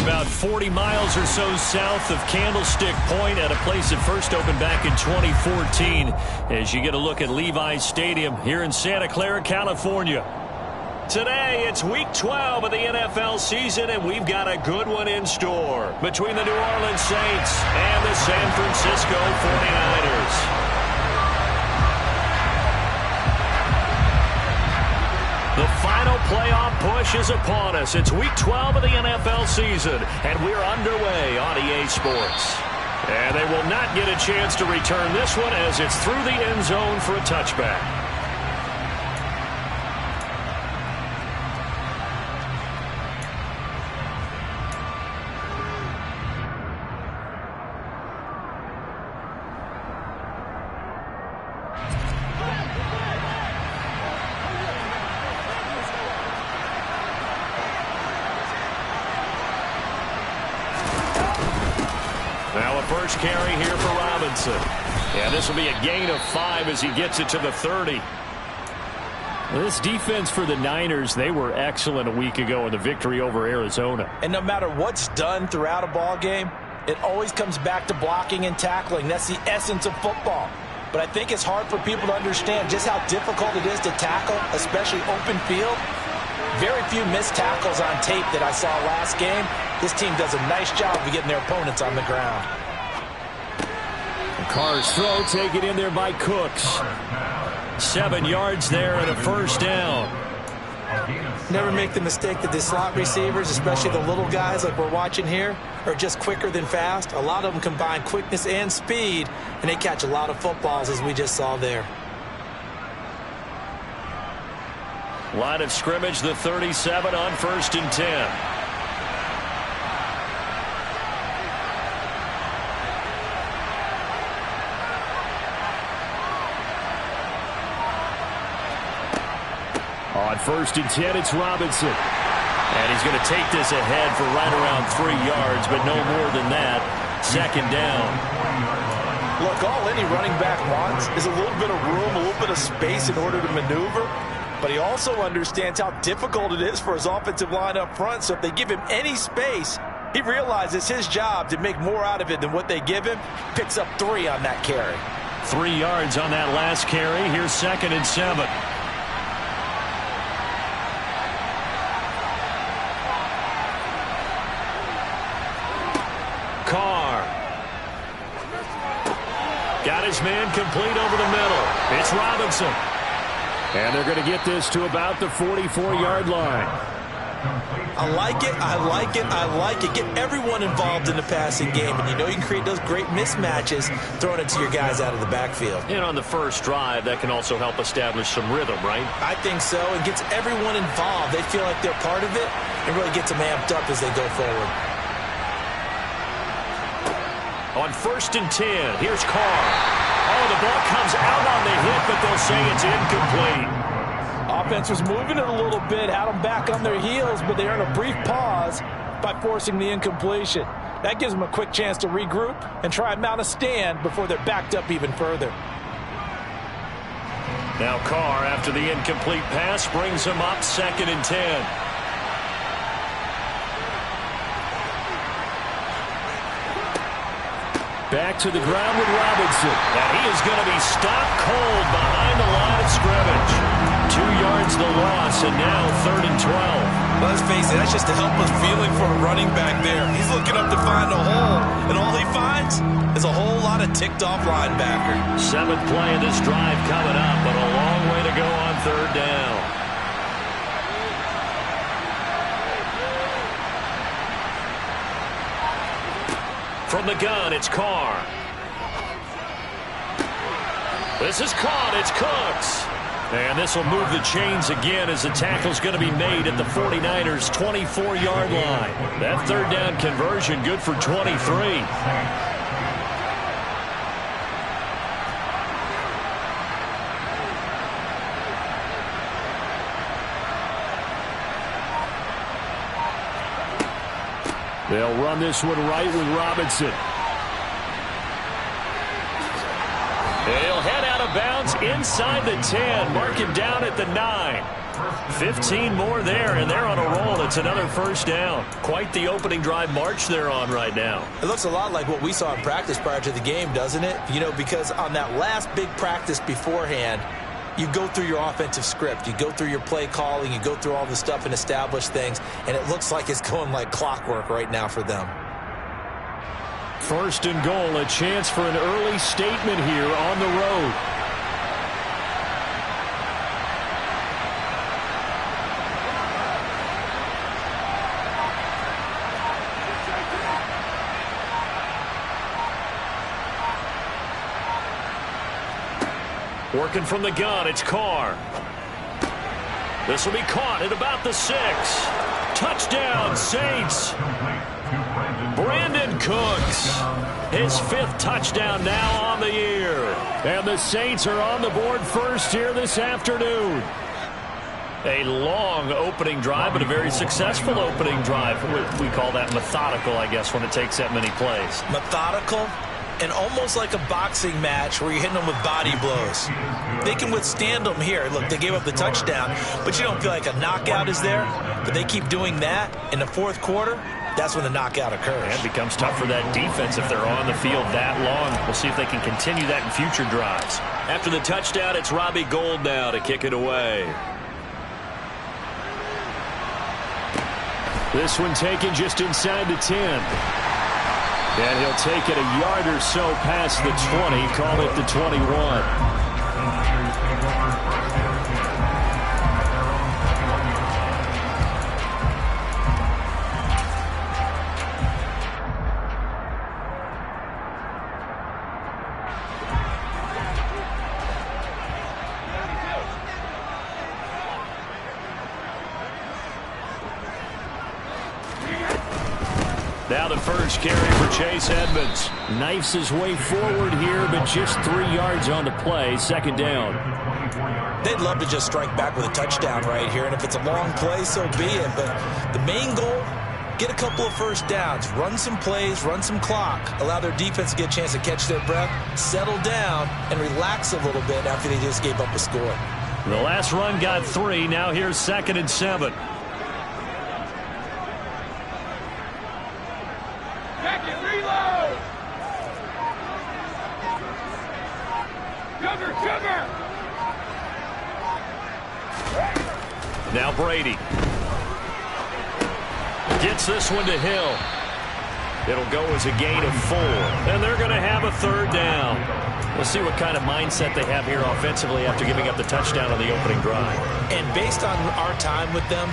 about 40 miles or so south of Candlestick Point at a place that first opened back in 2014 as you get a look at Levi's Stadium here in Santa Clara, California. Today, it's Week 12 of the NFL season, and we've got a good one in store between the New Orleans Saints and the San Francisco 49ers. The final playoff push is upon us. It's Week 12 of the NFL season, and we're underway on EA Sports. And they will not get a chance to return this one as it's through the end zone for a touchback. First carry here for Robinson. Yeah, this will be a gain of 5 as he gets it to the 30. This defense for the Niners, they were excellent a week ago in the victory over Arizona. And no matter what's done throughout a ball game, it always comes back to blocking and tackling. That's the essence of football. But I think it's hard for people to understand just how difficult it is to tackle, especially open field. Very few missed tackles on tape that I saw last game. This team does a nice job of getting their opponents on the ground. Carr's throw taken in there by Cooks. 7 yards there and a first down. Never make the mistake that the slot receivers, especially the little guys like we're watching here, are just quicker than fast. A lot of them combine quickness and speed, and they catch a lot of footballs as we just saw there. Line of scrimmage, the 37 on 1st and 10. On 1st and 10, it's Robinson. And he's going to take this ahead for right around 3 yards, but no more than that. 2nd down. Look, all any running back wants is a little bit of room, a little bit of space in order to maneuver. But he also understands how difficult it is for his offensive line up front. So if they give him any space, he realizes his job to make more out of it than what they give him. Picks up 3 on that carry. 3 yards on that last carry. Here's 2nd and 7. Carr. Got his man complete over the middle. It's Robinson. And they're going to get this to about the 44-yard line. I like it, I like it, I like it. Get everyone involved in the passing game. And you know you can create those great mismatches throwing it to your guys out of the backfield. And on the first drive, that can also help establish some rhythm, right? I think so. It gets everyone involved. They feel like they're part of it and really gets them amped up as they go forward. On 1st and 10, here's Carr. Oh, the ball comes out on the hit, but they'll say it's incomplete. Offense was moving it a little bit, had them back on their heels, but they earned a brief pause by forcing the incompletion. That gives them a quick chance to regroup and try and mount a stand before they're backed up even further. Now Carr, after the incomplete pass, brings him up 2nd and 10. Back to the ground with Robinson. And he is going to be stopped cold behind the line of scrimmage. 2 yards the loss, and now 3rd and 12. Let's face it, that's just a helpless feeling for a running back there. He's looking up to find a hole, and all he finds is a whole lot of ticked-off linebacker. 7th play of this drive coming up, but a long way to go on 3rd down. From the gun, it's Carr. This is caught. It's Cooks. And this will move the chains again as the tackle's going to be made at the 49ers' 24-yard line. That 3rd down conversion good for 23. They'll run this one right with Robinson. They'll head out of bounds inside the 10. Mark him down at the 9. 15 more there, and they're on a roll. it's another first down. Quite the opening drive march they're on right now. It looks a lot like what we saw in practice prior to the game, doesn't it? You know, because on that last big practice beforehand, you go through your offensive script. You go through your play calling. You go through all the stuff and establish things. And it looks like it's going like clockwork right now for them. First and goal, a chance for an early statement here on the road. Working from the gun, it's Carr. This will be caught at about the 6. Touchdown, Saints. Brandon Cooks, his 5th touchdown now on the year. And the Saints are on the board first here this afternoon. A long opening drive, but a very successful opening drive. We call that methodical, I guess, when it takes that many plays. Methodical and almost like a boxing match where you're hitting them with body blows. They can withstand them here. Look, they gave up the touchdown, but you don't feel like a knockout is there. But they keep doing that in the 4th quarter. That's when the knockout occurs. And it becomes tough for that defense if they're on the field that long. We'll see if they can continue that in future drives. After the touchdown, it's Robbie Gould now to kick it away. This one taken just inside the 10. And he'll take it a yard or so past the 20, call it the 21. Now the first carry for Chase Edmonds. Knifes his way forward here, but just 3 yards on the play. Second down. They'd love to just strike back with a touchdown right here, and if it's a long play, so be it. But the main goal, get a couple of first downs, run some plays, run some clock, allow their defense to get a chance to catch their breath, settle down, and relax a little bit after they just gave up a score. The last run got 3. Now here's 2nd and 7. Now Brady gets this one to Hill. It'll go as a gain of 4. And they're going to have a 3rd down. We'll see what kind of mindset they have here offensively after giving up the touchdown on the opening drive. And based on our time with them,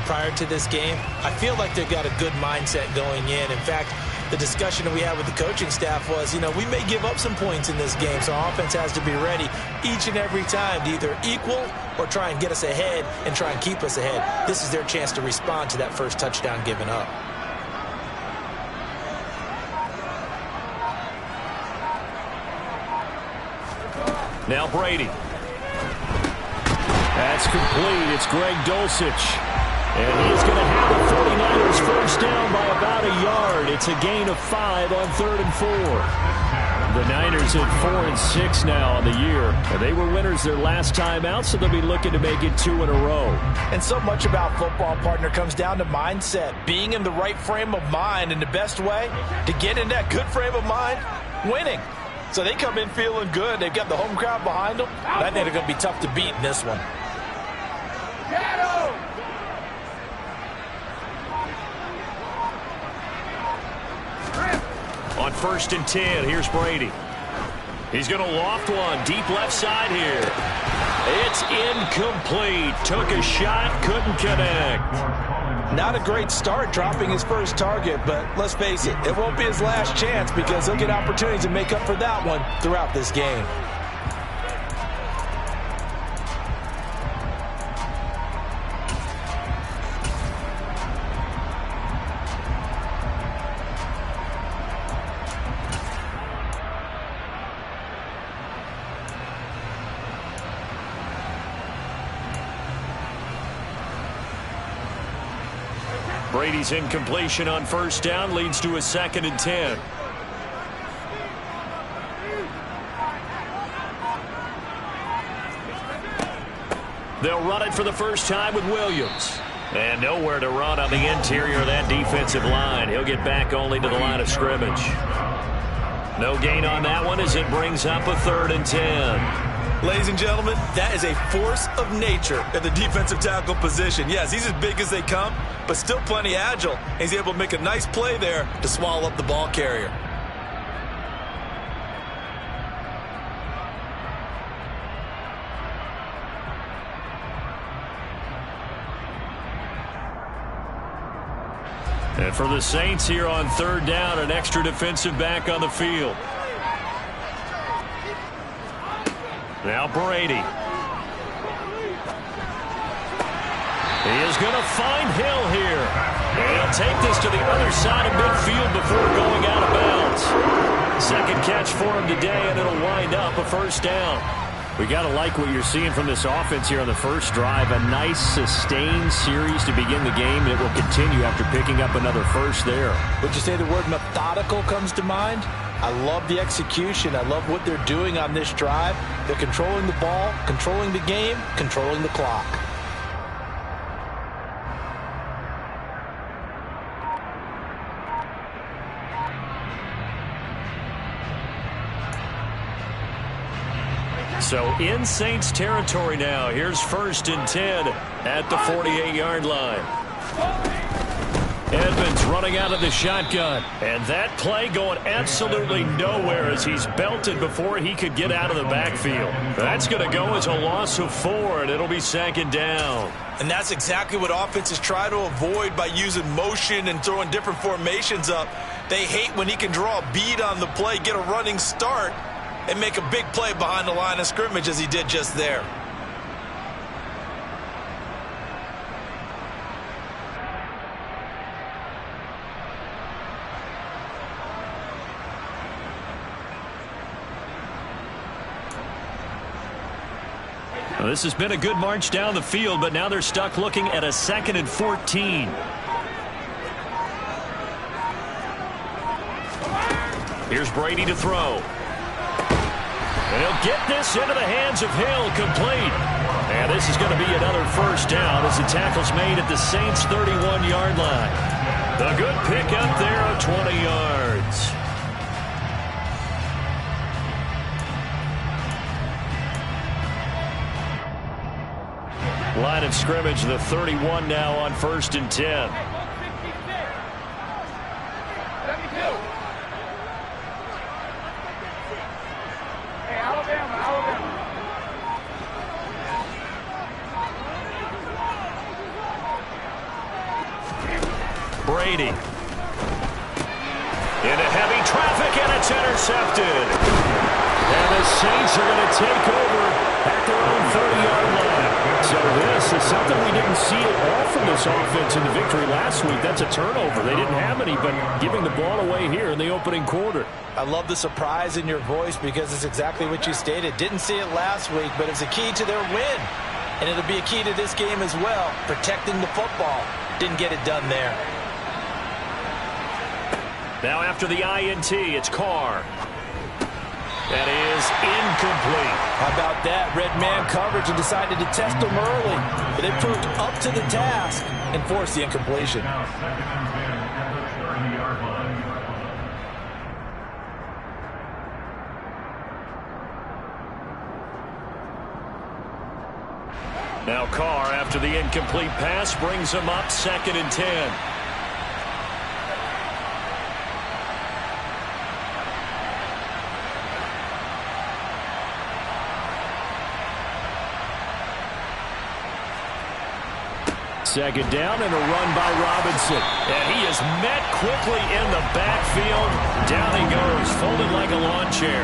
prior to this game, I feel like they've got a good mindset going in. In fact, the discussion that we had with the coaching staff was, we may give up some points in this game, so our offense has to be ready each and every time to either equal or try and get us ahead and try and keep us ahead. This is their chance to respond to that first touchdown given up. Now Brady. That's complete. It's Greg Dulcich. And he's going to have the 49ers first down by about a yard. It's a gain of 5 on 3rd and 4. The Niners at 4-6 now on the year. And they were winners their last time out, so they'll be looking to make it 2 in a row. And so much about football, partner, comes down to mindset. Being in the right frame of mind, and the best way to get in that good frame of mind, winning. So they come in feeling good. They've got the home crowd behind them. I think they're going to be tough to beat in this one. On 1st and 10, here's Brady. He's going to loft one deep left side here. It's incomplete. Took a shot, couldn't connect. Not a great start dropping his first target, but let's face it, it won't be his last chance because he'll get opportunities to make up for that one throughout this game. Brady's incompletion on first down leads to a 2nd and 10. They'll run it for the first time with Williams. And nowhere to run on the interior of that defensive line. He'll get back only to the line of scrimmage. No gain on that one as it brings up a 3rd and 10. Ladies and gentlemen, that is a force of nature in the defensive tackle position. Yes, he's as big as they come, but still plenty agile. He's able to make a nice play there to swallow up the ball carrier. And for the Saints here on 3rd down, an extra defensive back on the field. Now Brady. He is going to find Hill here. And he'll take this to the other side of midfield before going out of bounds. Second catch for him today, and it'll wind up a 1st down. We got to like what you're seeing from this offense here on the first drive. A nice, sustained series to begin the game, and it will continue after picking up another first there. Would you say the word methodical comes to mind? I love the execution. I love what they're doing on this drive. They're controlling the ball, controlling the game, controlling the clock. So in Saints territory now. Here's 1st and 10 at the 48-yard line. Edmonds running out of the shotgun. And that play going absolutely nowhere as he's belted before he could get out of the backfield. That's going to go as a loss of 4, and it'll be 2nd down. And that's exactly what offenses try to avoid by using motion and throwing different formations up. They hate when he can draw a bead on the play, get a running start, and make a big play behind the line of scrimmage as he did just there. Well, this has been a good march down the field, but now they're stuck looking at a 2nd and 14. Here's Brady to throw. And he'll get this into the hands of Hill, complete. And this is going to be another 1st down as the tackle's made at the Saints' 31-yard line. A good pick up there of 20 yards. Line of scrimmage, the 31 now on 1st and 10. Brady. Into heavy traffic, and it's intercepted. And the Saints are going to take over at their own 30-yard line. So this is something we didn't see at all from this offense in the victory last week. That's a turnover. They didn't have any, but giving the ball away here in the opening quarter. I love the surprise in your voice because it's exactly what you stated. Didn't see it last week, but it's a key to their win. And it'll be a key to this game as well, protecting the football. Didn't get it done there. Now after the INT, it's Carr. That is incomplete. How about that? Red man coverage and decided to test him early. But they proved up to the task and forced the incompletion. Now Carr, after the incomplete pass, brings him up 2nd and 10. Second down and a run by Robinson. And he is met quickly in the backfield. Down he goes, folded like a lawn chair.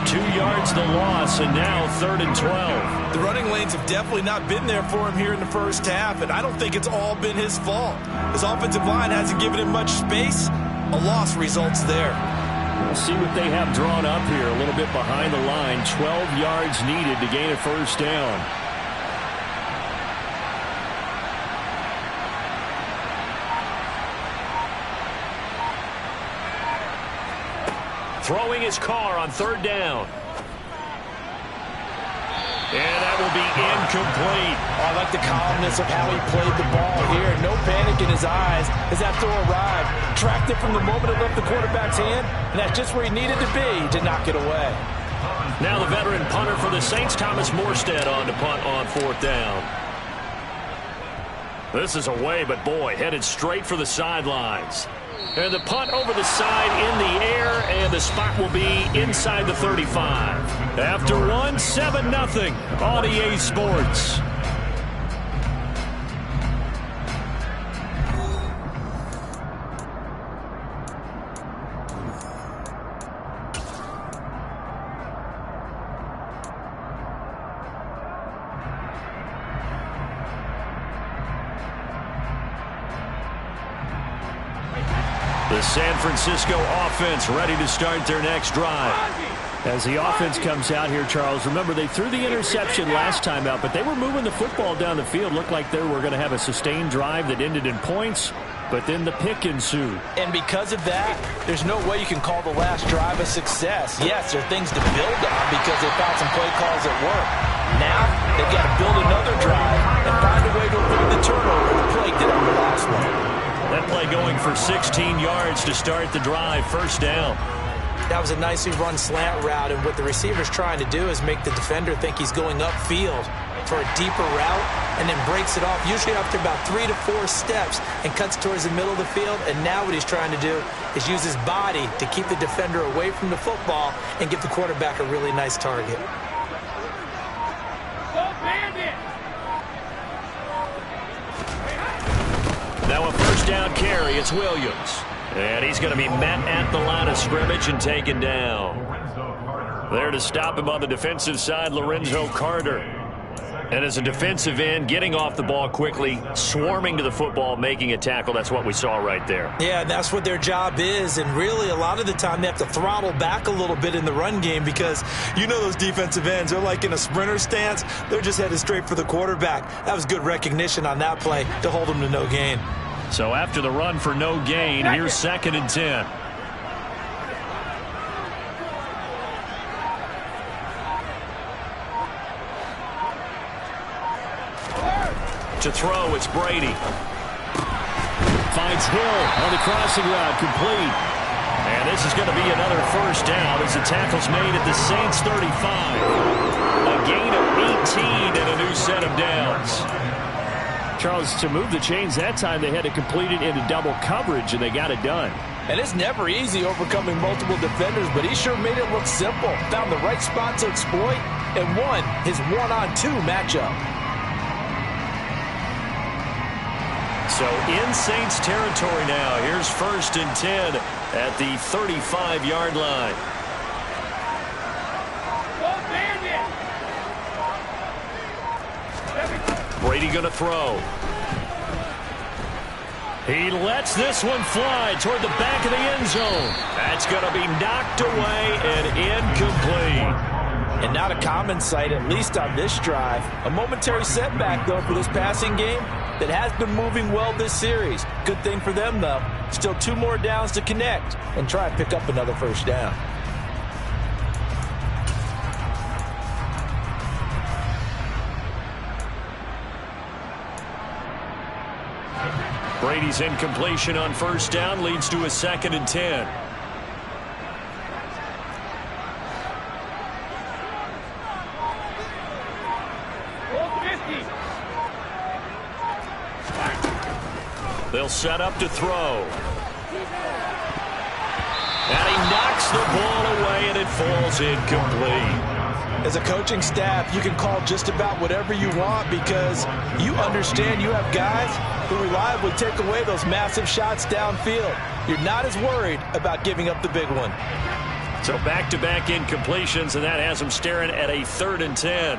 2 yards the loss, and now 3rd and 12. The running lanes have definitely not been there for him here in the first half, and I don't think it's all been his fault. His offensive line hasn't given him much space. A loss results there. We'll see what they have drawn up here. A little bit behind the line. 12 yards needed to gain a first down. Throwing his Carr on 3rd down. And that will be incomplete. Oh, I like the calmness of how he played the ball here. No panic in his eyes as that throw arrived. Tracked it from the moment it left the quarterback's hand, and that's just where he needed to be to knock it away. Now the veteran punter for the Saints, Thomas Morstead, on to punt on 4th down. This is away, but boy, headed straight for the sidelines. And the punt over the side in the air, and the spot will be inside the 35. After one, 7-0 on EA Sports. The San Francisco offense ready to start their next drive. As the offense comes out here, Charles, remember they threw the interception last time out, but they were moving the football down the field. Looked like they were going to have a sustained drive that ended in points, but then the pick ensued. And because of that, there's no way you can call the last drive a success. Yes, there are things to build on because they found some play calls that work. Now, they've got to build another drive and find a way to avoid the turnover that plagued it on the last one. That play going for 16 yards to start the drive. 1st down. That was a nicely run slant route, and what the receiver's trying to do is make the defender think he's going upfield for a deeper route and then breaks it off, usually after about 3 to 4 steps, and cuts towards the middle of the field. And now what he's trying to do is use his body to keep the defender away from the football and give the quarterback a really nice target. Now a 1st down carry. It's Williams. And he's going to be met at the line of scrimmage and taken down. There to stop him on the defensive side, Lorenzo Carter. And as a defensive end, getting off the ball quickly, swarming to the football, making a tackle. That's what we saw right there. Yeah, that's what their job is. And really, a lot of the time, they have to throttle back a little bit in the run game because you know those defensive ends, they're like in a sprinter stance. They're just headed straight for the quarterback. That was good recognition on that play to hold them to no gain. So after the run for no gain, here's 2nd and 10. To throw, it's Brady. Finds Hill on the crossing route, complete. And this is going to be another 1st down as the tackle's made at the Saints 35. A gain of 18 and a new set of downs. Charles, to move the chains that time, they had to complete it into double coverage, and they got it done. And it's never easy overcoming multiple defenders, but he sure made it look simple. Found the right spot to exploit and won his 1-on-2 matchup. So in Saints territory now. Here's 1st and 10 at the 35-yard line. Brady going to throw. He lets this one fly toward the back of the end zone. That's going to be knocked away and incomplete. And not a common sight, at least on this drive. A momentary setback, though, for this passing game that has been moving well this series. Good thing for them, though. Still 2 more downs to connect and try and pick up another 1st down. Brady's incompletion on 1st down leads to a 2nd and 10. They'll set up to throw. And he knocks the ball away, and it falls incomplete. As a coaching staff, you can call just about whatever you want because you understand you have guys who reliably take away those massive shots downfield. You're not as worried about giving up the big one. So back-to-back incompletions, and that has them staring at a 3rd and 10.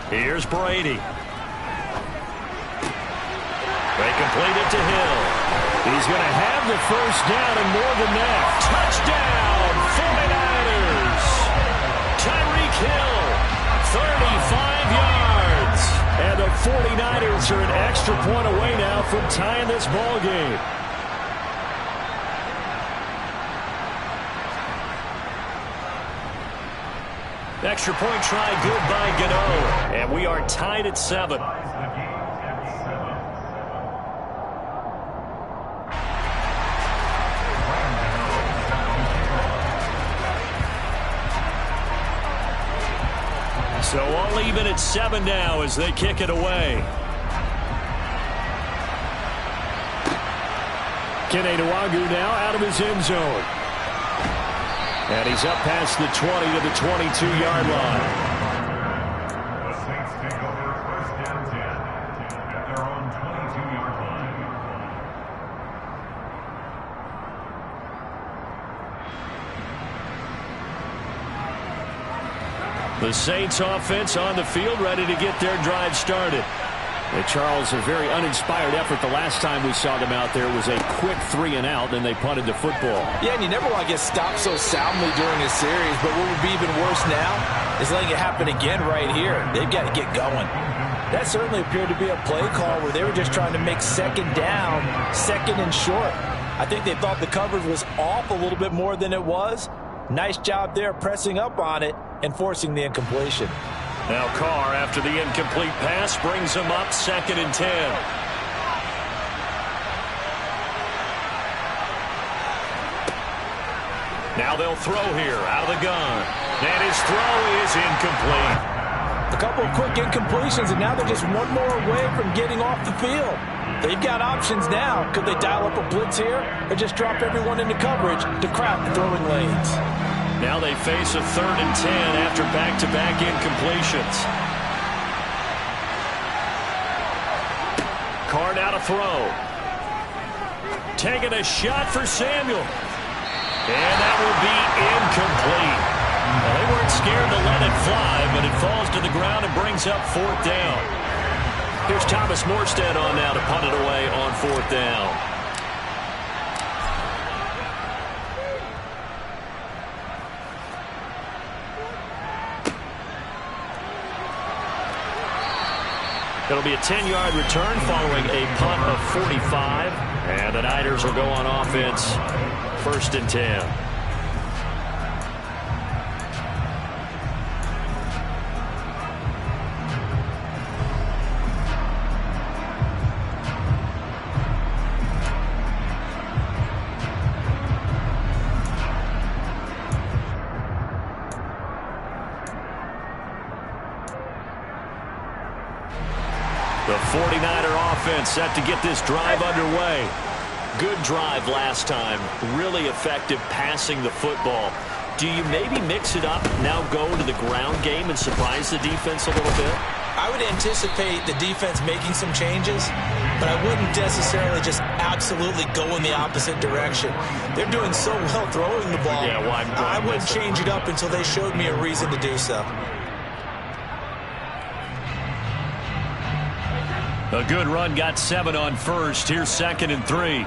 Here's Brady. They complete it to Hill. He's going to have the 1st down and more than that. Touchdown, 49ers. Tyreek Hill, 35 yards. And the 49ers are an extra point away now from tying this ball game. Extra point try good by Gano. And we are tied at 7. So all even at 7 now as they kick it away. Kene Nwagu now out of his end zone. And he's up past the 20 to the 22-yard line. The Saints take over first down 10 at their own 22-yard line. The Saints offense on the field, ready to get their drive started. Charles, a very uninspired effort. The last time we saw them out there was a quick 3-and-out, and they punted the football. Yeah, and you never want to get stopped so soundly during a series, but what would be even worse now is letting it happen again right here. They've got to get going. That certainly appeared to be a play call where they were just trying to make second down, second and short. I think they thought the coverage was off a little bit more than it was. Nice job there pressing up on it and forcing the incompletion. Now Carr, after the incomplete pass, brings him up 2nd and 10. Now they'll throw here out of the gun. And his throw is incomplete. A couple of quick incompletions, and now they're just one more away from getting off the field. They've got options now. Could they dial up a blitz here or just drop everyone into coverage to crowd the throwing lanes? Now they face a 3rd and 10 after back-to-back incompletions. Carr now to throw. Taking a shot for Samuel. And that will be incomplete. Well, they weren't scared to let it fly, but it falls to the ground and brings up 4th down. Here's Thomas Morstead on now to punt it away on 4th down. It'll be a 10-yard return following a punt of 45. And the Niners will go on offense 1st and 10. The 49er offense set to get this drive underway. Good drive last time. Really effective passing the football. Do you maybe mix it up, now go to the ground game and surprise the defense a little bit? I would anticipate the defense making some changes, but I wouldn't necessarily just absolutely go in the opposite direction. They're doing so well throwing the ball. Yeah, well, I wouldn't change it up until they showed me a reason to do so. A good run got 7 on 1st. Here's 2nd and 3.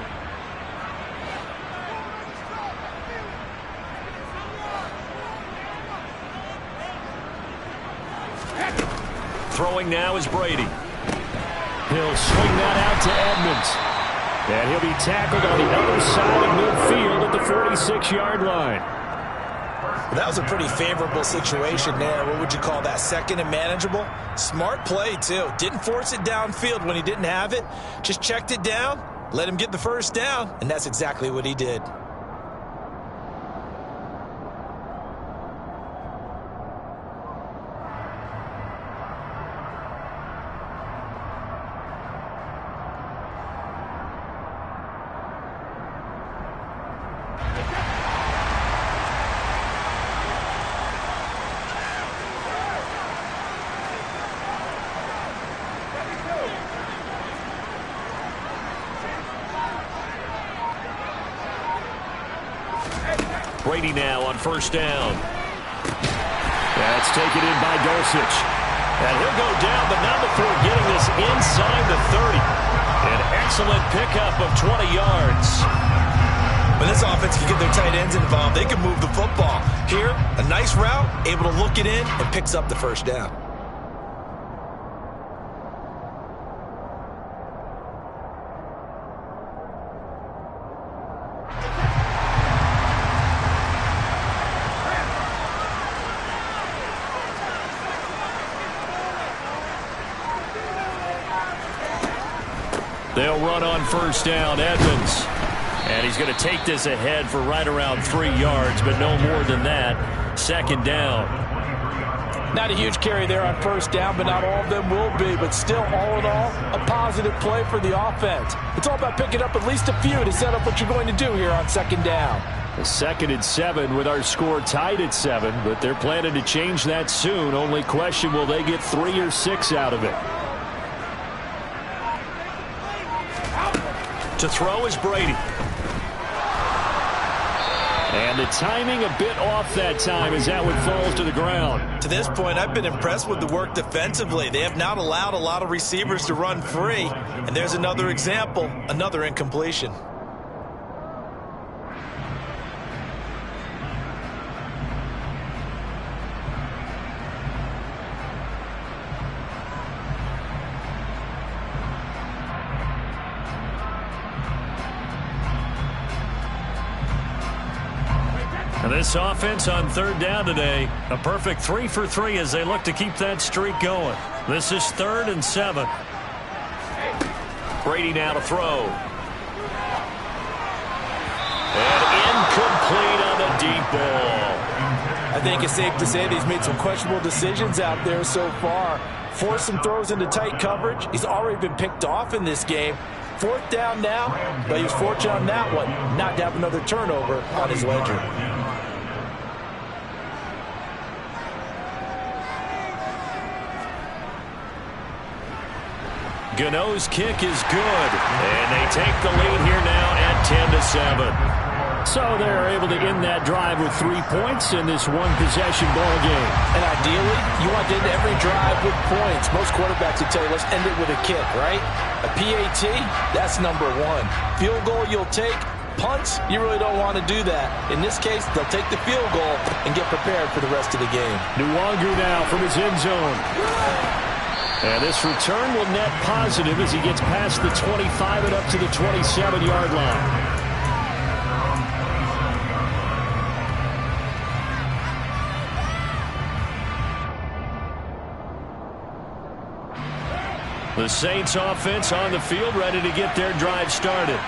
Throwing now is Brady. He'll swing that out to Edmonds. And he'll be tackled on the other side of midfield at the 46-yard line. That was a pretty favorable situation there. What would you call that? 2nd and manageable? Smart play, too. Didn't force it downfield when he didn't have it. Just checked it down, let him get the 1st down, and that's exactly what he did. Brady now on 1st down. That's taken in by Dulcich. And he'll go down, but not before getting this inside the 30. An excellent pickup of 20 yards. When this offense can get their tight ends involved, they can move the football. Here, a nice route, able to look it in, and picks up the 1st down. They'll run on first down. Edmonds. And he's going to take this ahead for right around 3 yards, but no more than that. Second down. Not a huge carry there on first down, but not all of them will be. But still, all in all, a positive play for the offense. It's all about picking up at least a few to set up what you're going to do here on second down. A 2nd and 7 with our score tied at 7, but they're planning to change that soon. Only question, will they get 3 or 6 out of it? To throw is Brady. And the timing a bit off that time as that one falls to the ground. To this point, I've been impressed with the work defensively. They have not allowed a lot of receivers to run free. And there's another example, another incompletion. And this offense on third down today, a perfect 3 for 3 as they look to keep that streak going. This is 3rd and 7. Brady now to throw. And incomplete on the deep ball. I think it's safe to say that he's made some questionable decisions out there so far. Forced some throws into tight coverage. He's already been picked off in this game. 4th down now, but he was fortunate on that one not to have another turnover on his ledger. Gano's kick is good, and they take the lead here now at 10-7. So they're able to end that drive with 3 points in this one-possession ball game. And ideally, you want to end every drive with points. Most quarterbacks would tell you, let's end it with a kick, right? A PAT, that's number 1. Field goal you'll take. Punts, you really don't want to do that. In this case, they'll take the field goal and get prepared for the rest of the game. Nwangu now from his end zone. And this return will net positive as he gets past the 25 and up to the 27-yard line. The Saints offense on the field, ready to get their drive started.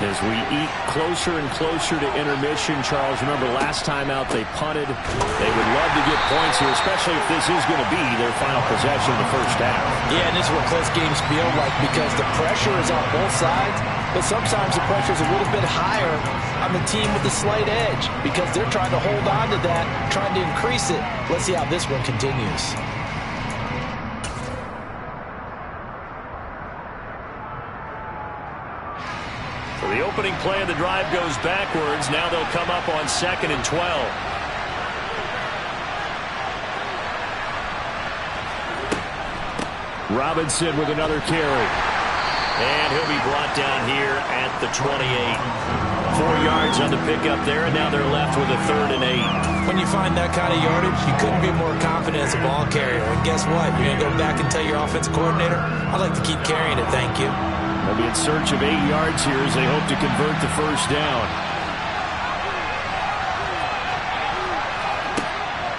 As we eat closer and closer to intermission, Charles, remember last time out they punted. They would love to get points here, especially if this is going to be their final possession of the first half. Yeah, and this is what close games feel like because the pressure is on both sides, but sometimes the pressure is a little bit higher on the team with the slight edge because they're trying to hold on to that, trying to increase it. Let's see how this one continues. The opening play of the drive goes backwards. Now they'll come up on 2nd and 12. Robinson with another carry. And he'll be brought down here at the 28. 4 yards on the pickup there, and now they're left with a 3rd and 8. When you find that kind of yardage, you couldn't be more confident as a ball carrier. And guess what? You're going to go back and tell your offensive coordinator, I'd like to keep carrying it, thank you. They'll be in search of 8 yards here as they hope to convert the first down.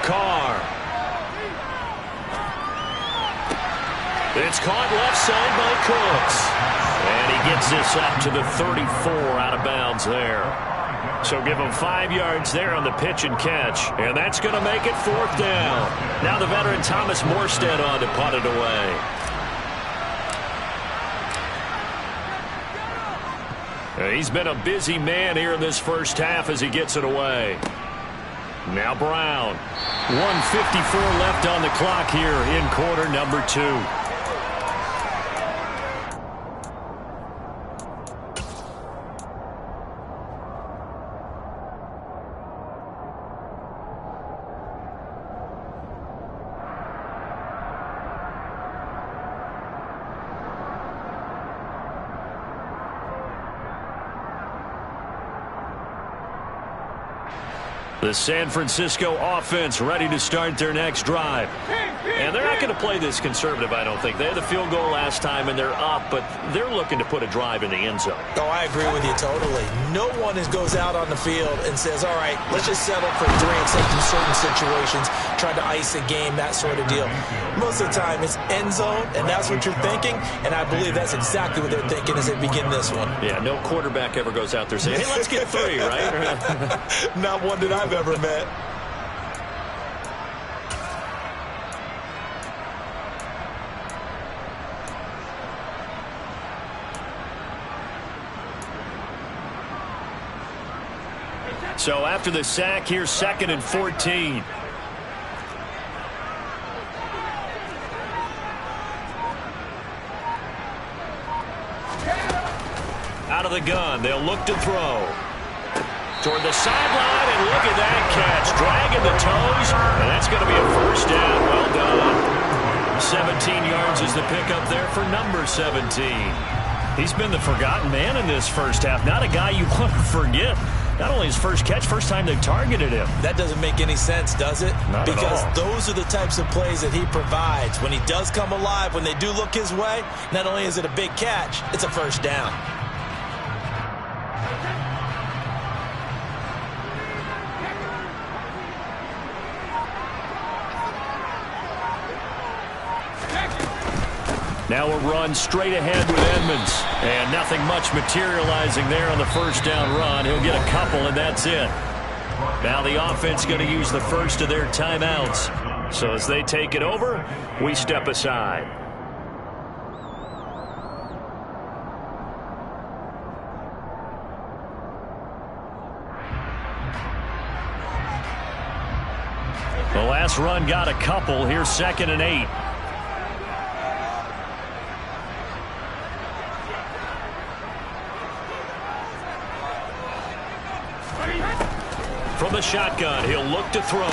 Carr. It's caught left side by Cooks. And he gets this up to the 34 out of bounds there. So give him 5 yards there on the pitch and catch. And that's going to make it 4th down. Now the veteran Thomas Morstead on to punt it away. He's been a busy man here in this first half as he gets it away. Now Brown. 1:54 left on the clock here in quarter number 2. The San Francisco offense ready to start their next drive. And they're not going to play this conservative, I don't think. They had the field goal last time, and they're up, but they're looking to put a drive in the end zone. Oh, I agree with you totally. No one goes out on the field and says, all right, let's just settle for 3 except in certain situations, trying to ice a game, that sort of deal. Most of the time, it's end zone, and that's what you're thinking, and I believe that's exactly what they're thinking as they begin this one. Yeah, no quarterback ever goes out there saying, hey, let's get 3, right? Not one that I've ever met. So after the sack, here's 2nd and 14. Out of the gun, they'll look to throw. Toward the sideline, and look at that catch. Dragging the toes, and that's going to be a first down. Well done. 17 yards is the pickup there for number 17. He's been the forgotten man in this first half. Not a guy you want to forget. Not only his first catch, first time they targeted him. That doesn't make any sense, does it? Not because at all. Those are the types of plays that he provides. When he does come alive, when they do look his way, not only is it a big catch, it's a first down. Now a run straight ahead with Edmonds. And nothing much materializing there on the first down run. He'll get a couple, and that's it. Now the offense going to use the first of their timeouts. So as they take it over, we step aside. The last run got a couple. Here's 2nd and 8. From the shotgun, he'll look to throw.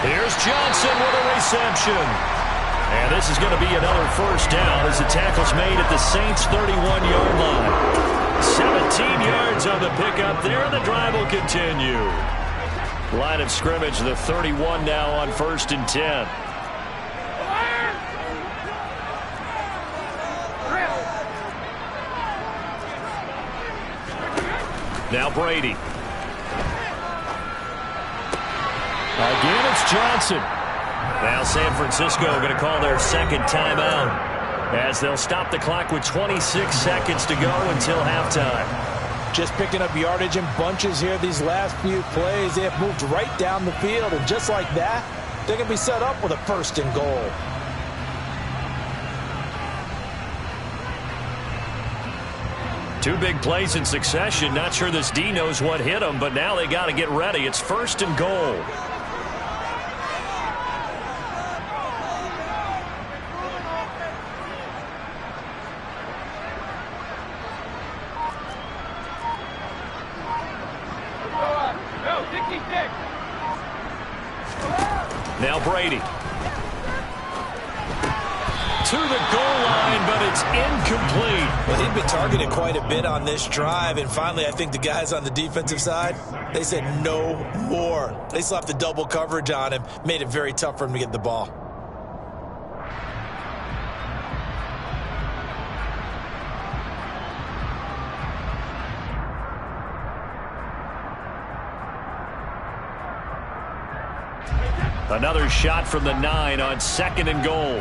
Here's Johnson with a reception. And this is going to be another first down as the tackle's made at the Saints' 31-yard line. 17 yards on the pickup there, and the drive will continue. Line of scrimmage, the 31 now on 1st and 10. Now Brady. Again, it's Johnson. Now San Francisco going to call their 2nd timeout as they'll stop the clock with 26 seconds to go until halftime. Just picking up yardage in bunches here these last few plays. They have moved right down the field, and just like that, they're going to be set up with a 1st and goal. Two big plays in succession. Not sure this D knows what hit him, but now they got to get ready. It's 1st and goal. Now Brady. To the goal line, but it's incomplete. Well, he'd been targeted quite a bit on this drive, and finally I think the guys on the defensive side, they said no more. They slapped the double coverage on him, made it very tough for him to get the ball. Another shot from the 9 on 2nd and goal.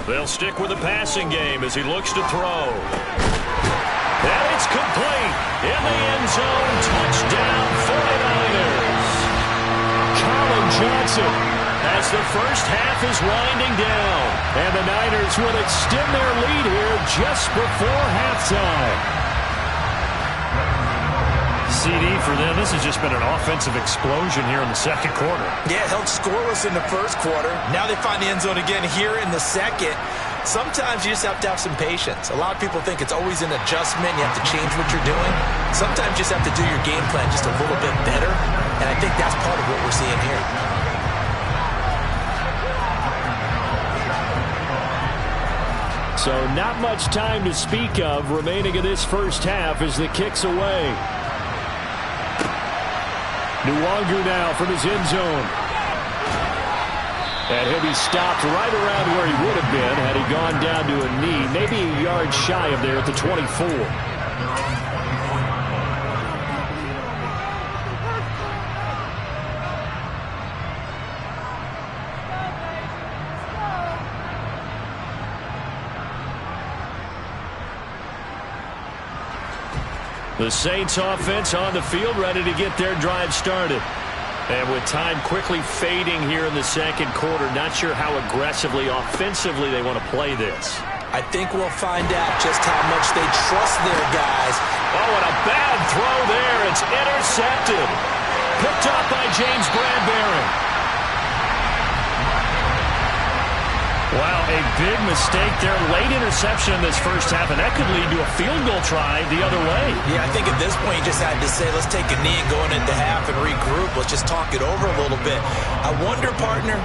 They'll stick with the passing game as he looks to throw. And it's complete. In the end zone, touchdown 49ers. Colin Johnson as the first half is winding down. And the Niners will extend their lead here just before halftime. CD for them. This has just been an offensive explosion here in the 2nd quarter. Yeah, held scoreless in the 1st quarter. Now they find the end zone again here in the 2nd. Sometimes you just have to have some patience. A lot of people think it's always an adjustment. You have to change what you're doing. Sometimes you just have to do your game plan just a little bit better. And I think that's part of what we're seeing here. So not much time to speak of remaining in this first half as the kick's away. Nwangu now from his end zone. And he'll be stopped right around where he would have been had he gone down to a knee, maybe a yard shy of there at the 24. The Saints offense on the field, ready to get their drive started. And with time quickly fading here in the second quarter, not sure how aggressively, offensively they want to play this. I think we'll find out just how much they trust their guys. Oh, and a bad throw there. It's intercepted. Picked up by James Bradbury. Wow, a big mistake there. Late interception in this first half, and that could lead to a field goal try the other way. Yeah, I think at this point you just had to say, let's take a knee and go into half and regroup. Let's just talk it over a little bit. I wonder, partner,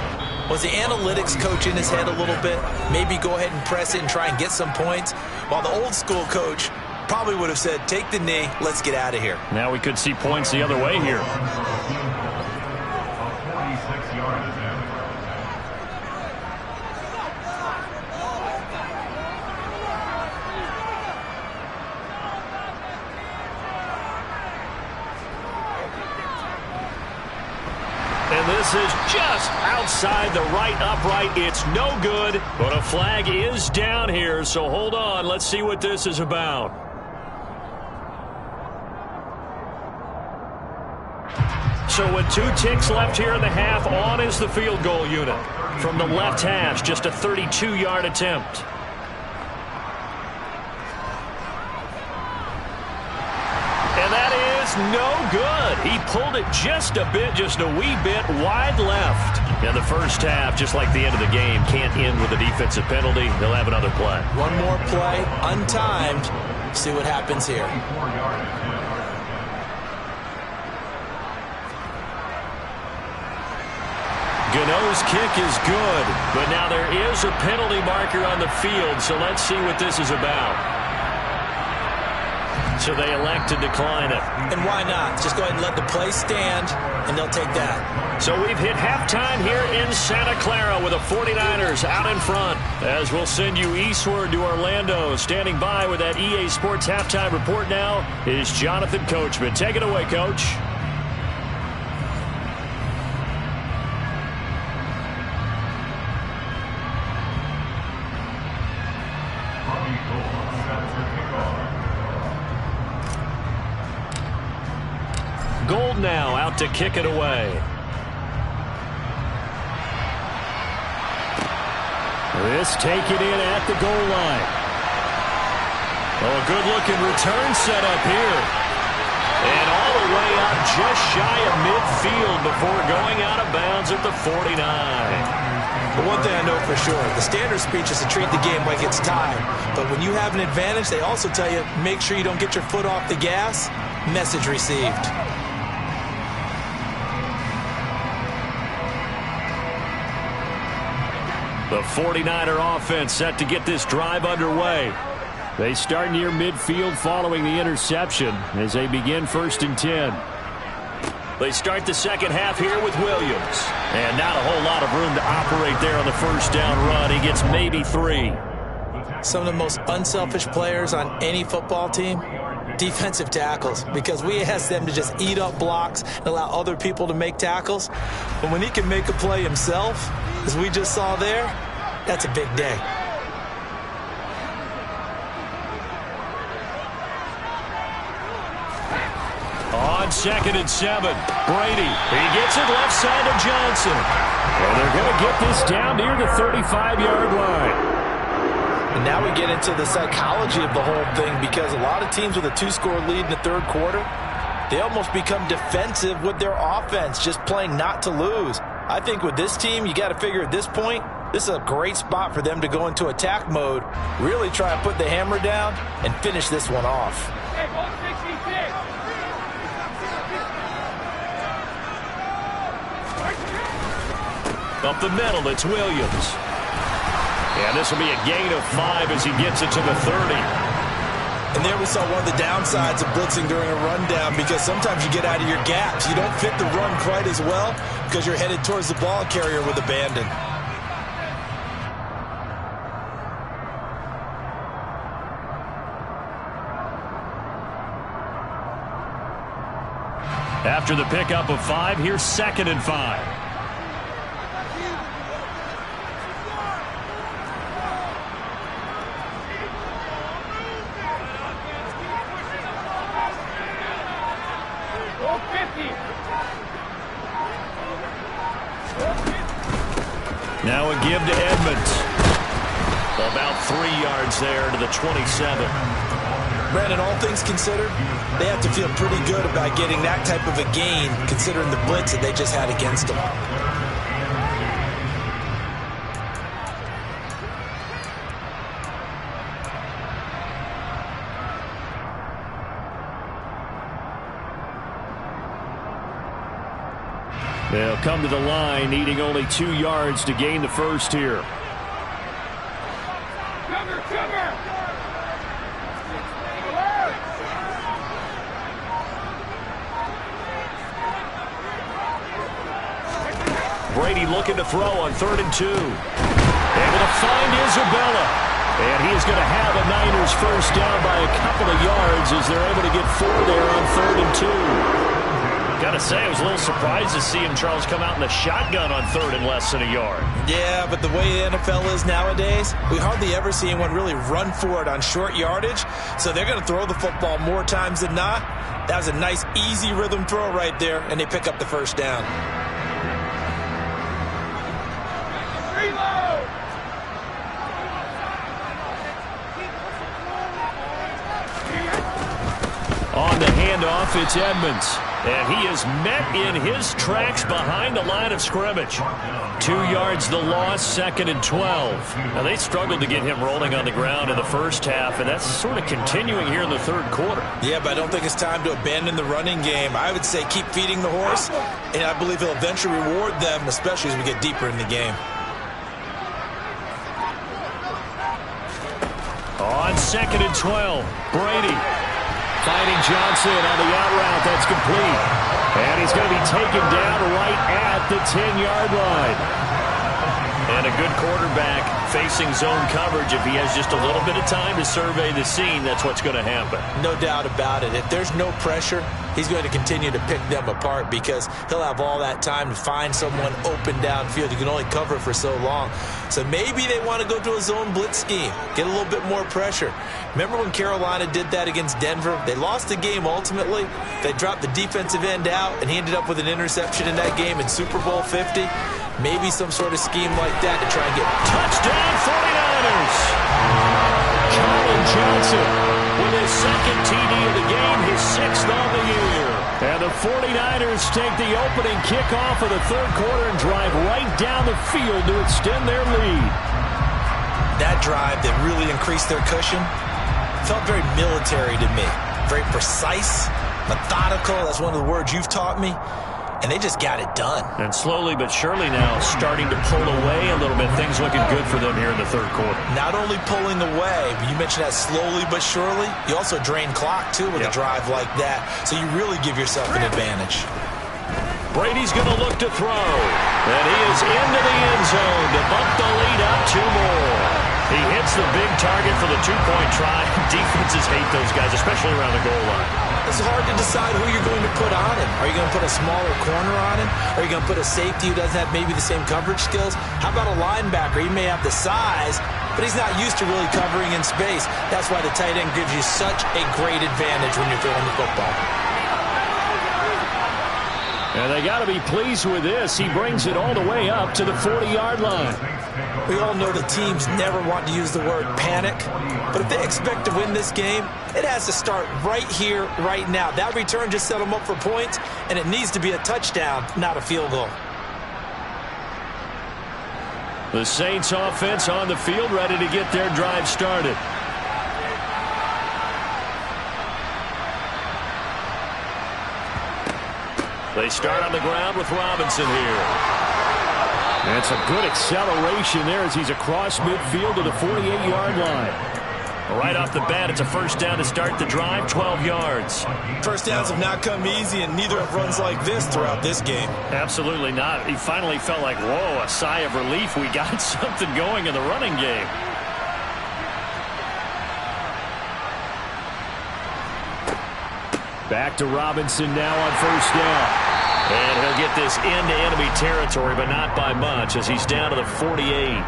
was the analytics coach in his head a little bit? Maybe go ahead and press it and try and get some points? While the old school coach probably would have said, take the knee, let's get out of here. Now we could see points the other way here. A 46-yard attempt. And this is just outside the right upright. It's no good, but a flag is down here, so hold on. Let's see what this is about. So with 2 ticks left here in the half, on is the field goal unit. From the left hash, just a 32-yard attempt. And that is no good. He pulled it just a wee bit wide left. In the first half, just like the end of the game, can't end with a defensive penalty. They'll have another play. One more play, untimed. See what happens here. Gano's kick is good, but now there is a penalty marker on the field, so let's see what this is about. So they elect to decline it. And why not? Just go ahead and let the play stand, and they'll take that. So we've hit halftime here in Santa Clara with the 49ers out in front. As we'll send you eastward to Orlando. Standing by with that EA Sports halftime report now is Jonathan Coachman. Take it away, Coach. Gold now out to kick it away. This taken in at the goal line. Oh, a good-looking return set up here. And all the way up just shy of midfield before going out of bounds at the 49. But one thing I know for sure, the standard speech is to treat the game like it's tied. But when you have an advantage, they also tell you, make sure you don't get your foot off the gas. Message received. The 49er offense set to get this drive underway. They start near midfield following the interception as they begin 1st and 10. They start the second half here with Williams. And not a whole lot of room to operate there on the first down run. He gets maybe 3. Some of the most unselfish players on any football team, defensive tackles, because we ask them to just eat up blocks and allow other people to make tackles. But when he can make a play himself, as we just saw there, that's a big day. On 2nd and 7, Brady. He gets it left side to Johnson. Well, they're going to get this down near the 35-yard line. And now we get into the psychology of the whole thing, because a lot of teams with a 2-score lead in the third quarter, they almost become defensive with their offense, just playing not to lose. I think with this team, you got to figure at this point, this is a great spot for them to go into attack mode, really try to put the hammer down and finish this one off. Up the middle, it's Williams. And this will be a gain of 5 as he gets it to the 30. And there we saw one of the downsides of blitzing during a rundown, because sometimes you get out of your gaps. You don't fit the run quite as well because you're headed towards the ball carrier with abandon. After the pickup of 5, here's 2nd and 5. Now a give to Edmonds. About 3 yards there to the 27. Brandon, all things considered, they have to feel pretty good about getting that type of a gain, considering the blitz that they just had against them. They'll come to the line, needing only 2 yards to gain the first here. Brady looking to throw on 3rd and 2. Able to find Isabella. And he is going to have a Niners first down by a couple of yards as they're able to get 4 there on 3rd and 2. Got to say, I was a little surprised to see him, Charles, come out in the shotgun on 3rd and less than a yard. Yeah, but the way the NFL is nowadays, we hardly ever see anyone really run for it on short yardage. So they're going to throw the football more times than not. That was a nice, easy rhythm throw right there, and they pick up the first down. On the handoff, it's Edmonds. And he is met in his tracks behind the line of scrimmage. 2 yards the loss, 2nd and 12. Now, they struggled to get him rolling on the ground in the first half, and that's sort of continuing here in the 3rd quarter. Yeah, but I don't think it's time to abandon the running game. I would say keep feeding the horse, and I believe he'll eventually reward them, especially as we get deeper in the game. On 2nd and 12, Brady. Finding Johnson on the out route. That's complete. And he's going to be taken down right at the 10-yard line. And a good quarterback facing zone coverage. If he has just a little bit of time to survey the scene, that's what's going to happen. No doubt about it. If there's no pressure, he's going to continue to pick them apart because he'll have all that time to find someone open downfield. You can only cover for so long. So maybe they want to go to a zone blitz scheme, get a little bit more pressure. Remember when Carolina did that against Denver? They lost the game ultimately. They dropped the defensive end out, and he ended up with an interception in that game in Super Bowl 50. Maybe some sort of scheme like that to try and get touchdown 49ers. Colin Johnson with his 2nd TD of the game, his 6th on the year. And the 49ers take the opening kickoff of the 3rd quarter and drive right down the field to extend their lead. That drive that really increased their cushion felt very military to me. Very precise, methodical. That's one of the words you've taught me. And they just got it done. And slowly but surely now starting to pull away a little bit. Things looking good for them here in the 3rd quarter. Not only pulling away, but you mentioned that slowly but surely. You also drain clock, too, with a drive like that. So you really give yourself an advantage. Brady's going to look to throw. And he is into the end zone to bump the lead up 2 more. He hits the big target for the 2-point try. Defenses hate those guys, especially around the goal line. It's hard to decide who you're going to put on him. Are you going to put a smaller corner on him? Are you going to put a safety who doesn't have maybe the same coverage skills? How about a linebacker? He may have the size, but he's not used to really covering in space. That's why the tight end gives you such a great advantage when you're throwing the football. And they got to be pleased with this. He brings it all the way up to the 40-yard line. We all know the teams never want to use the word panic, but if they expect to win this game, it has to start right here, right now. That return just set them up for points, and it needs to be a touchdown, not a field goal. The Saints offense on the field, ready to get their drive started. They start on the ground with Robinson here. And some good acceleration there as he's across midfield to the 48-yard line. Right off the bat, it's a first down to start the drive, 12 yards. First downs have not come easy, and neither have runs like this throughout this game. Absolutely not. He finally felt like, whoa, a sigh of relief. We got something going in the running game. Back to Robinson now on first down. And he'll get this into enemy territory, but not by much as he's down to the 48.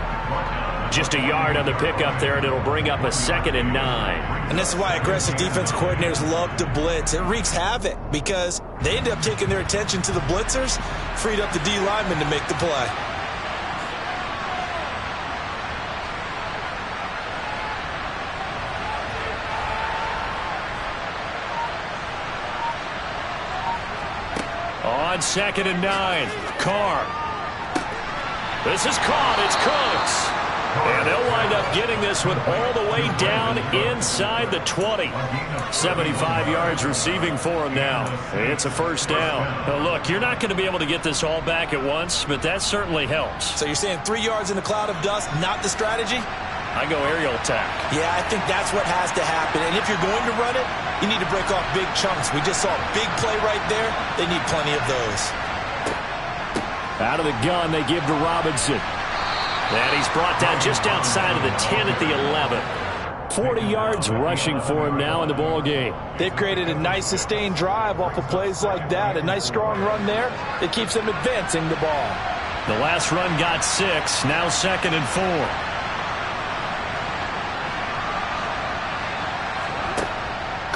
Just a yard on the pickup there, and it'll bring up a 2nd and 9. And this is why aggressive defense coordinators love to blitz. It wreaks havoc because they end up taking their attention to the blitzers, freed up the D lineman to make the play. On 2nd and 9, Carr. This is caught. It's Cooks. And they'll wind up getting this one all the way down inside the 20. 75 yards receiving for him now. It's a first down. Now, look, you're not going to be able to get this all back at once, but that certainly helps. So you're saying 3 yards in the cloud of dust, not the strategy? I go aerial attack. Yeah, I think that's what has to happen. And if you're going to run it, you need to break off big chunks. We just saw a big play right there. They need plenty of those. Out of the gun, they give to Robinson. And he's brought down just outside of the 10 at the 11. 40 yards rushing for him now in the ball game. They've created a nice sustained drive off of plays like that. A nice strong run there that keeps them advancing the ball. The last run got 6. Now 2nd and 4.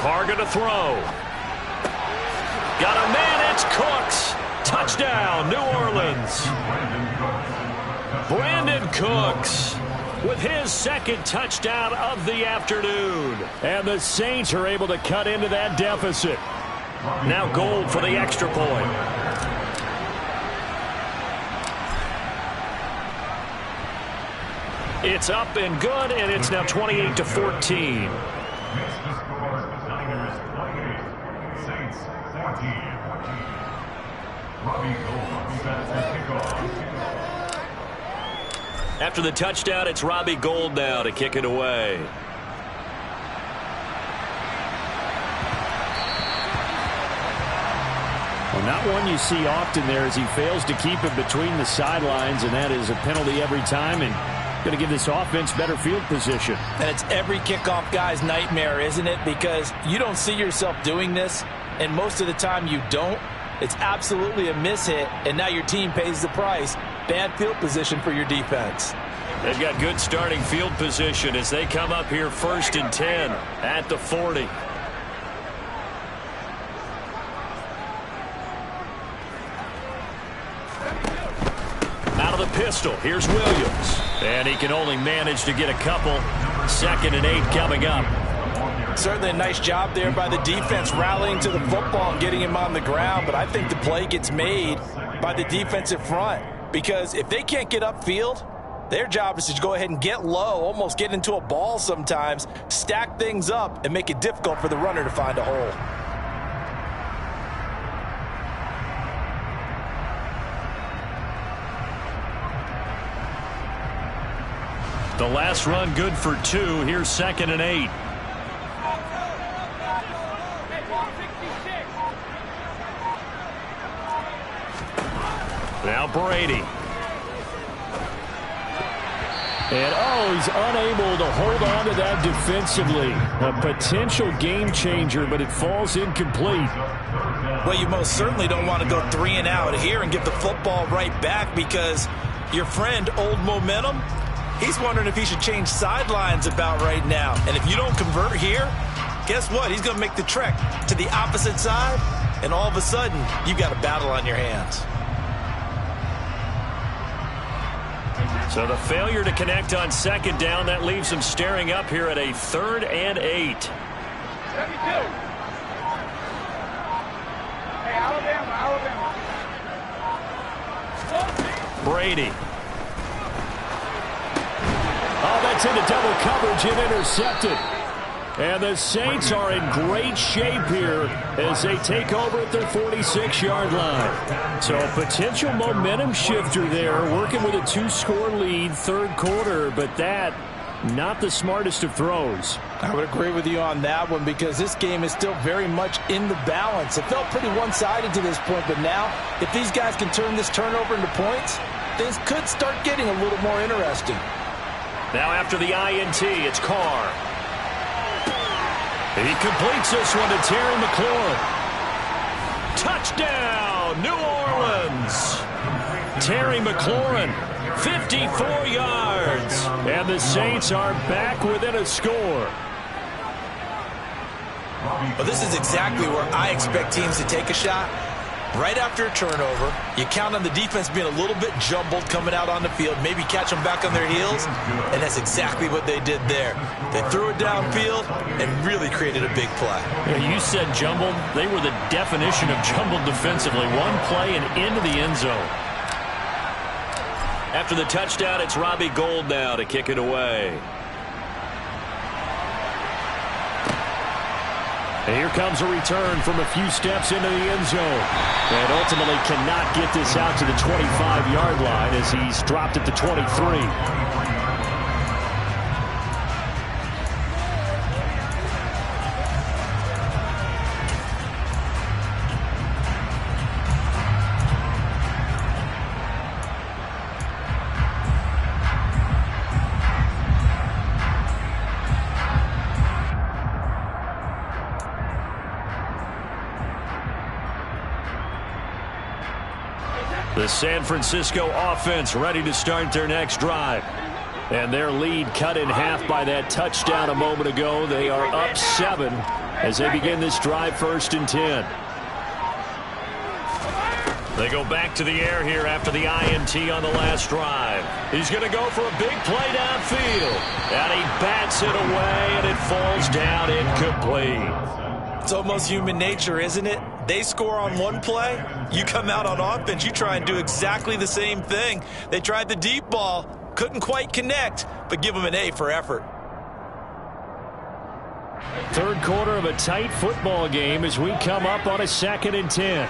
Carr going to throw. Got a man. It's Cooks. Touchdown, New Orleans. Brandon Cooks with his 2nd touchdown of the afternoon. And the Saints are able to cut into that deficit. Now Gold for the extra point. It's up and good, and it's now 28-14. After the touchdown, it's Robbie Gould now to kick it away. Well, not one you see often there as he fails to keep it between the sidelines, and that is a penalty every time, and going to give this offense better field position. And it's every kickoff guy's nightmare, isn't it? Because you don't see yourself doing this, and most of the time you don't. It's absolutely a mishit, and now your team pays the price. Bad field position for your defense. They've got good starting field position as they come up here 1st and 10 at the 40. Out of the pistol, here's Williams. And he can only manage to get a couple. 2nd and 8 coming up. Certainly a nice job there by the defense rallying to the football and getting him on the ground, but I think the play gets made by the defensive front because if they can't get upfield, their job is to go ahead and get low, almost get into a ball sometimes, stack things up, and make it difficult for the runner to find a hole. The last run good for 2. Here's 2nd and 8. Now Brady. And, he's unable to hold on to that defensively. A potential game changer, but it falls incomplete. Well, you most certainly don't want to go 3 and out here and get the football right back because your friend, Old Momentum, he's wondering if he should change sidelines about right now. And if you don't convert here, guess what? He's going to make the trek to the opposite side, and all of a sudden, you've got a battle on your hands. So the failure to connect on 2nd down, that leaves him staring up here at a 3rd and 8. Brady. Oh, that's into double coverage and intercepted. And the Saints are in great shape here as they take over at their 46-yard line. So a potential momentum shifter there, working with a 2-score lead, third quarter, but that not the smartest of throws. I would agree with you on that one because this game is still very much in the balance. It felt pretty one-sided to this point, but now if these guys can turn this turnover into points, things could start getting a little more interesting. Now after the INT, it's Carr. He completes this one to Terry McLaurin. Touchdown, New Orleans. Terry McLaurin, 54 yards. And the Saints are back within a score. Well, this is exactly where I expect teams to take a shot. Right after a turnover, you count on the defense being a little bit jumbled coming out on the field, maybe catch them back on their heels, and that's exactly what they did there. They threw it downfield and really created a big play. Yeah, you said jumbled. They were the definition of jumbled defensively. One play and into the end zone. After the touchdown, it's Robbie Gould now to kick it away. And here comes a return from a few steps into the end zone. And ultimately cannot get this out to the 25-yard line as he's dropped at the 23. The San Francisco offense ready to start their next drive. And their lead cut in half by that touchdown a moment ago. They are up 7 as they begin this drive, 1st and 10. They go back to the air here after the INT on the last drive. He's going to go for a big play downfield. And he bats it away, and it falls down incomplete. It's almost human nature, isn't it? They score on one play, you come out on offense, you try and do exactly the same thing. They tried the deep ball, couldn't quite connect, but give them an A for effort. Third quarter of a tight football game as we come up on a 2nd and 10.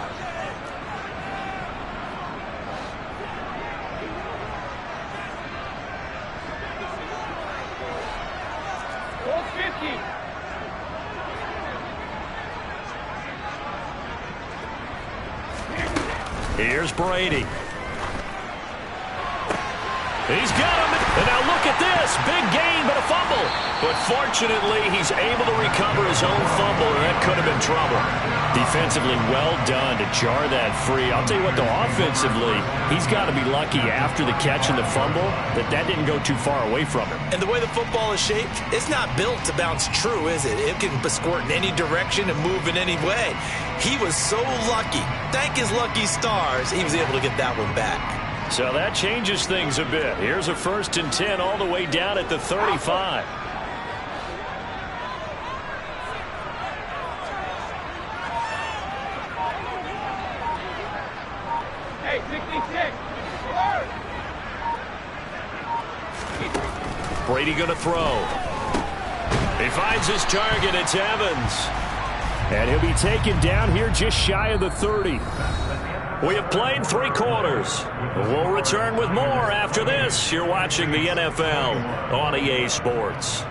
Here's Brady. He's got him. And now look at this. Big gain, but a fumble. But fortunately, he's able to recover his own fumble, or that could have been trouble. Defensively, well done to jar that free. I'll tell you what, though, offensively, he's got to be lucky after the catch and the fumble that didn't go too far away from him. And the way the football is shaped, it's not built to bounce true, is it? It can squirt in any direction and move in any way. He was so lucky. Thank his lucky stars, he was able to get that one back. So that changes things a bit. Here's a 1st and 10 all the way down at the 35. Hey, 66. Brady going to throw. He finds his target. It's Evans. And he'll be taken down here just shy of the 30. We have played 3 quarters. We'll return with more after this. You're watching the NFL on EA Sports.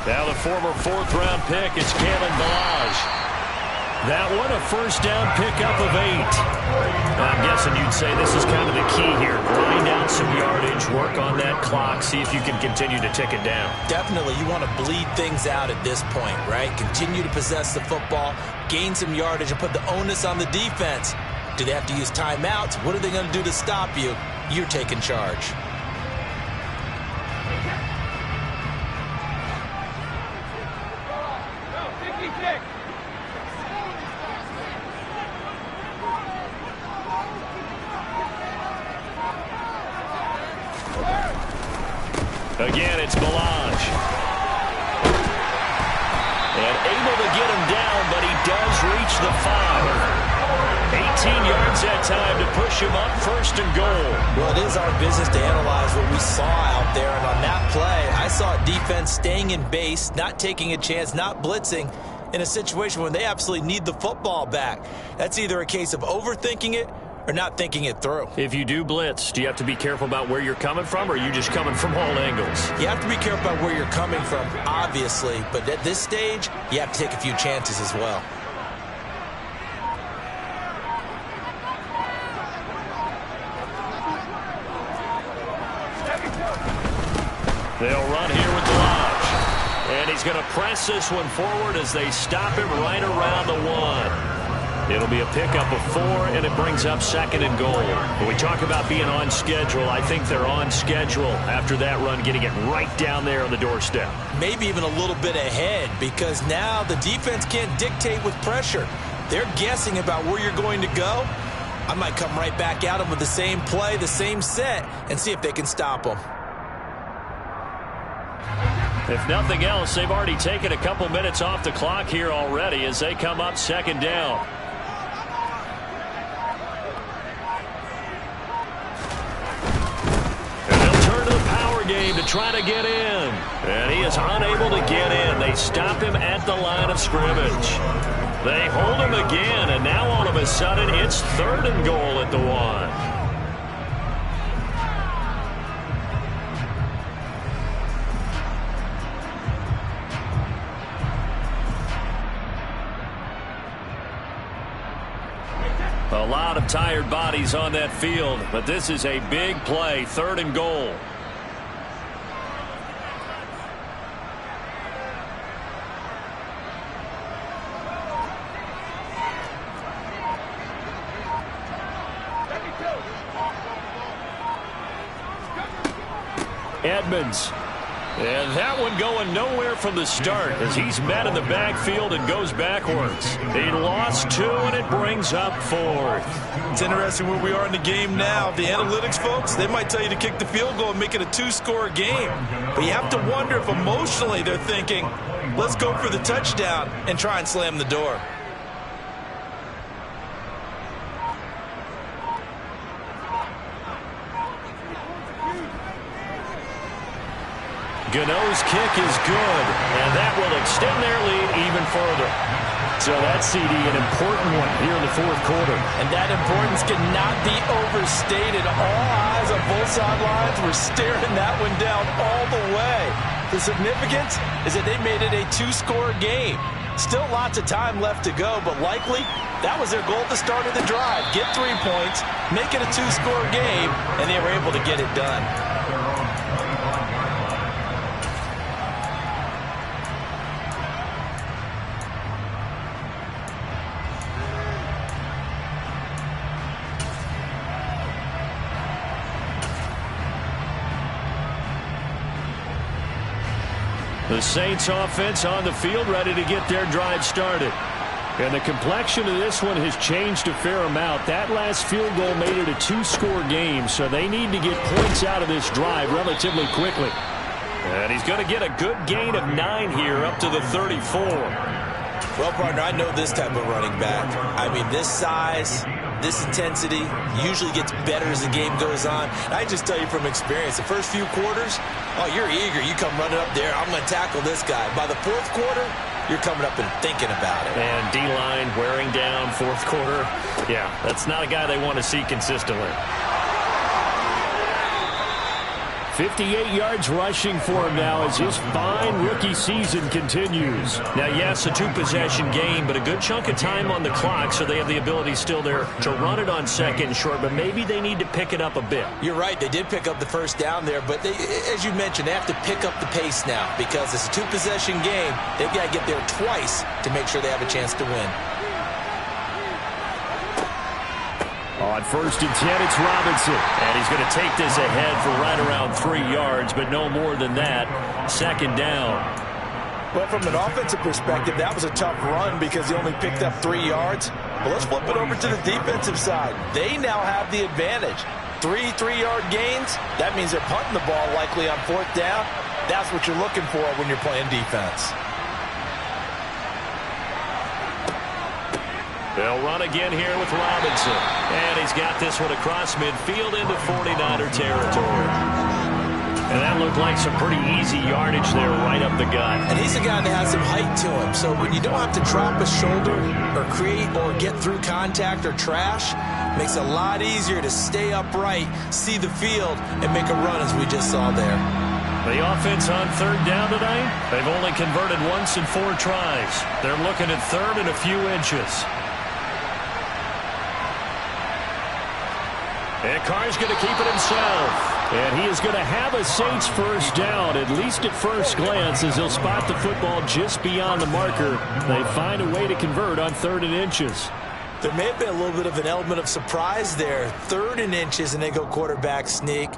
Now the former 4th-round pick, it's Kalen Balaj. That one, a 1st down pickup of 8. I'm guessing you'd say this is kind of the key here. Grind out some yardage, work on that clock, see if you can continue to tick it down. Definitely, you want to bleed things out at this point, right? Continue to possess the football, gain some yardage, and put the onus on the defense. Do they have to use timeouts? What are they going to do to stop you? You're taking charge. Again, it's Melange. And able to get him down, but he does reach the 5. 18 yards that time to push him up, 1st and goal. Well, it is our business to analyze what we saw out there. And on that play, I saw defense staying in base, not taking a chance, not blitzing in a situation when they absolutely need the football back. That's either a case of overthinking it or not thinking it through. If you do blitz, do you have to be careful about where you're coming from, or are you just coming from all angles? You have to be careful about where you're coming from, obviously, but at this stage, you have to take a few chances as well. They'll run here with Lodge. And he's going to press this one forward as they stop him right around the 1. It'll be a pickup of 4, and it brings up 2nd and goal. When we talk about being on schedule, I think they're on schedule after that run, getting it right down there on the doorstep. Maybe even a little bit ahead, because now the defense can't dictate with pressure. They're guessing about where you're going to go. I might come right back at them with the same play, the same set, and see if they can stop them. If nothing else, they've already taken a couple minutes off the clock here already as they come up 2nd down. Game to try to get in, and he is unable to get in. They stop him at the line of scrimmage. They hold him again, and now all of a sudden it's 3rd and goal at the 1. A lot of tired bodies on that field, but this is a big play, 3rd and goal. Edmonds. And that one going nowhere from the start as he's met in the backfield and goes backwards. He lost 2, and it brings up 4th. It's interesting where we are in the game now. The analytics folks, they might tell you to kick the field goal and make it a 2-score game. But you have to wonder if emotionally they're thinking, let's go for the touchdown and try and slam the door. Gano's kick is good, and that will extend their lead even further. So that's, CD, an important one here in the 4th quarter. And that importance cannot be overstated. All eyes on both sidelines were staring that one down all the way. The significance is that they made it a 2-score game. Still lots of time left to go, but likely that was their goal at the start of the drive. Get 3 points, make it a 2-score game, and they were able to get it done. The Saints offense on the field, ready to get their drive started. And the complexion of this one has changed a fair amount. That last field goal made it a 2-score game, so they need to get points out of this drive relatively quickly. And he's going to get a good gain of 9 here up to the 34. Well, partner, I know this type of running back. I mean, this size, this intensity usually gets better as the game goes on. And I just tell you from experience, the first few quarters, oh, you're eager. You come running up there, I'm going to tackle this guy. By the 4th quarter, you're coming up and thinking about it. And D-line wearing down 4th quarter. Yeah, that's not a guy they want to see consistently. 58 yards rushing for him now as his fine rookie season continues. Now, yes, a two-possession game, but a good chunk of time on the clock, so they have the ability still there to run it on second and short, but maybe they need to pick it up a bit. You're right. They did pick up the first down there, but as you mentioned, they have to pick up the pace now because it's a two-possession game. They've got to get there twice to make sure they have a chance to win. On 1st and 10, it's Robinson. And he's going to take this ahead for right around 3 yards, but no more than that. 2nd down. Well, from an offensive perspective, that was a tough run because he only picked up 3 yards. But let's flip it over to the defensive side. They now have the advantage. 3 3-yard gains, that means they're punting the ball likely on 4th down. That's what you're looking for when you're playing defense. They'll run again here with Robinson. And he's got this one across midfield into 49er territory. And that looked like some pretty easy yardage there right up the gut. And he's a guy that has some height to him. So when you don't have to drop a shoulder or create or get through contact or trash, makes it a lot easier to stay upright, see the field, and make a run as we just saw there. The offense on 3rd down tonight, they've only converted once in 4 tries. They're looking at 3rd and a few inches. And Carr's going to keep it himself. And he is going to have a Saints first down, at least at first glance, as he'll spot the football just beyond the marker. They find a way to convert on 3rd and inches. There may have been a little bit of an element of surprise there. 3rd and inches, and they go quarterback sneak.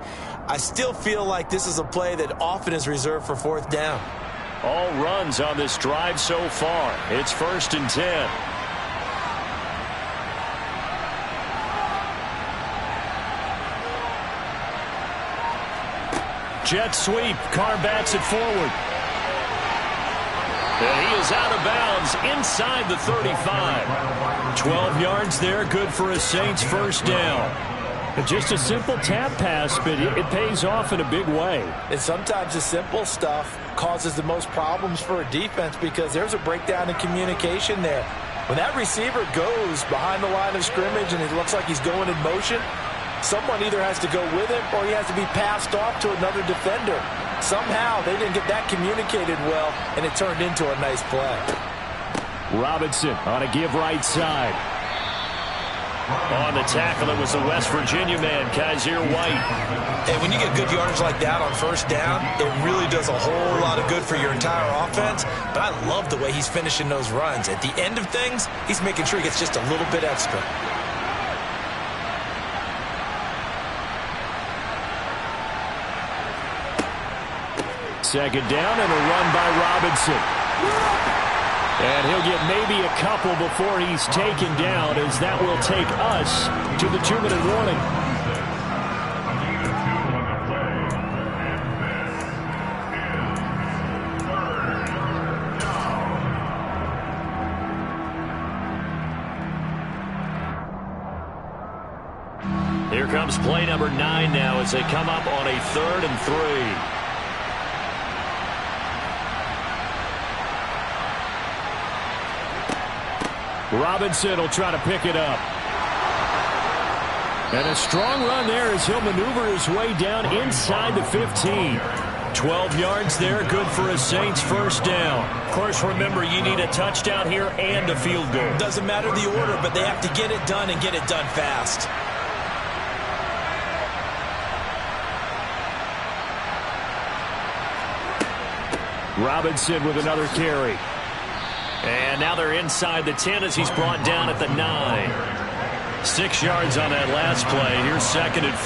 I still feel like this is a play that often is reserved for 4th down. All runs on this drive so far. It's 1st and 10. Jet sweep. Carr bats it forward. And he is out of bounds inside the 35. 12 yards there. Good for a Saints first down. Just a simple tap pass, but it pays off in a big way. And sometimes the simple stuff causes the most problems for a defense because there's a breakdown in communication there. When that receiver goes behind the line of scrimmage and it looks like he's going in motion, someone either has to go with him or he has to be passed off to another defender. Somehow they didn't get that communicated well, and it turned into a nice play. Robinson on a give right side. On the tackle, it was the West Virginia man, Kaiser White. And when you get good yardage like that on 1st down, it really does a whole lot of good for your entire offense. But I love the way he's finishing those runs. At the end of things, he's making sure he gets just a little bit extra. Second down and a run by Robinson. And he'll get maybe a couple before he's taken down, as that will take us to the 2-minute warning. Here comes play number 9 now as they come up on a 3rd and 3. Robinson will try to pick it up. And a strong run there as he'll maneuver his way down inside the 15. 12 yards there, good for a Saints first down. Of course, remember, you need a touchdown here and a field goal. Doesn't matter the order, but they have to get it done and get it done fast. Robinson with another carry. And now they're inside the 10 as he's brought down at the 9. 6 yards on that last play. Here's 2nd and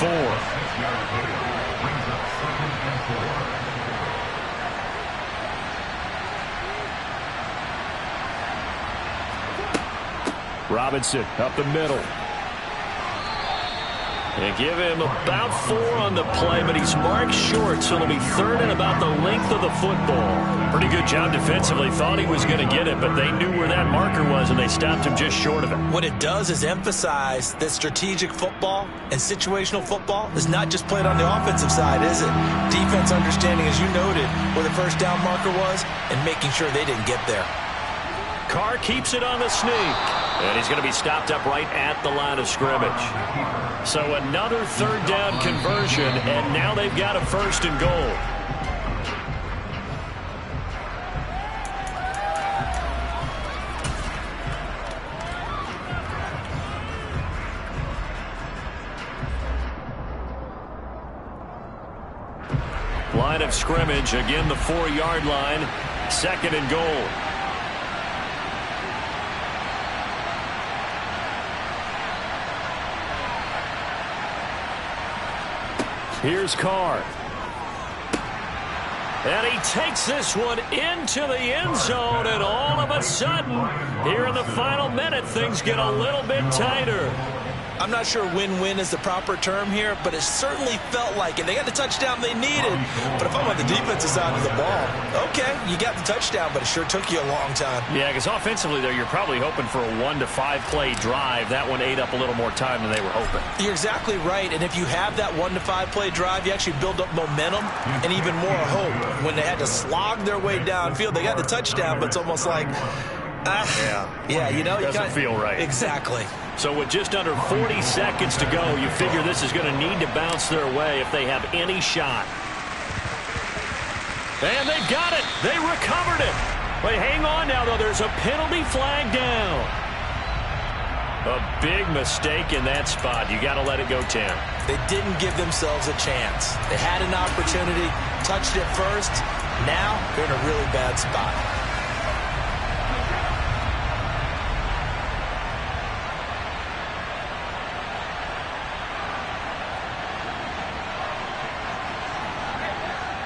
4. Robinson up the middle. They give him about 4 on the play, but he's marked short, so it'll be 3rd and about the length of the football. Pretty good job defensively. Thought he was going to get it, but they knew where that marker was, and they stopped him just short of it. What it does is emphasize that strategic football and situational football is not just played on the offensive side, is it? Defense understanding, as you noted, where the first down marker was and making sure they didn't get there. Carr keeps it on the sneak. And he's going to be stopped up right at the line of scrimmage. So another 3rd down conversion. motion, and now they've got a 1st and goal. Line of scrimmage, again the 4-yard line, 2nd and goal. Here's Carr. And he takes this one into the end zone, and all of a sudden, here in the final minute, things get a little bit tighter. I'm not sure win-win is the proper term here, but it certainly felt like it. They got the touchdown they needed, but if I'm on the defensive side of the ball, okay, you got the touchdown, but it sure took you a long time. Yeah, because offensively, there, you're probably hoping for a 1 to 5 play drive. That one ate up a little more time than they were hoping. You're exactly right, and if you have that 1 to 5 play drive, you actually build up momentum and even more hope. When they had to slog their way downfield, they got the touchdown, but it's almost like, yeah, you know, doesn't feel right. Exactly. So with just under 40 seconds to go, you figure this is going to need to bounce their way if they have any shot. And they've got it. They recovered it. But hang on now, though. There's a penalty flag down. A big mistake in that spot. You got to let it go 10. They didn't give themselves a chance. They had an opportunity, touched it first. Now they're in a really bad spot.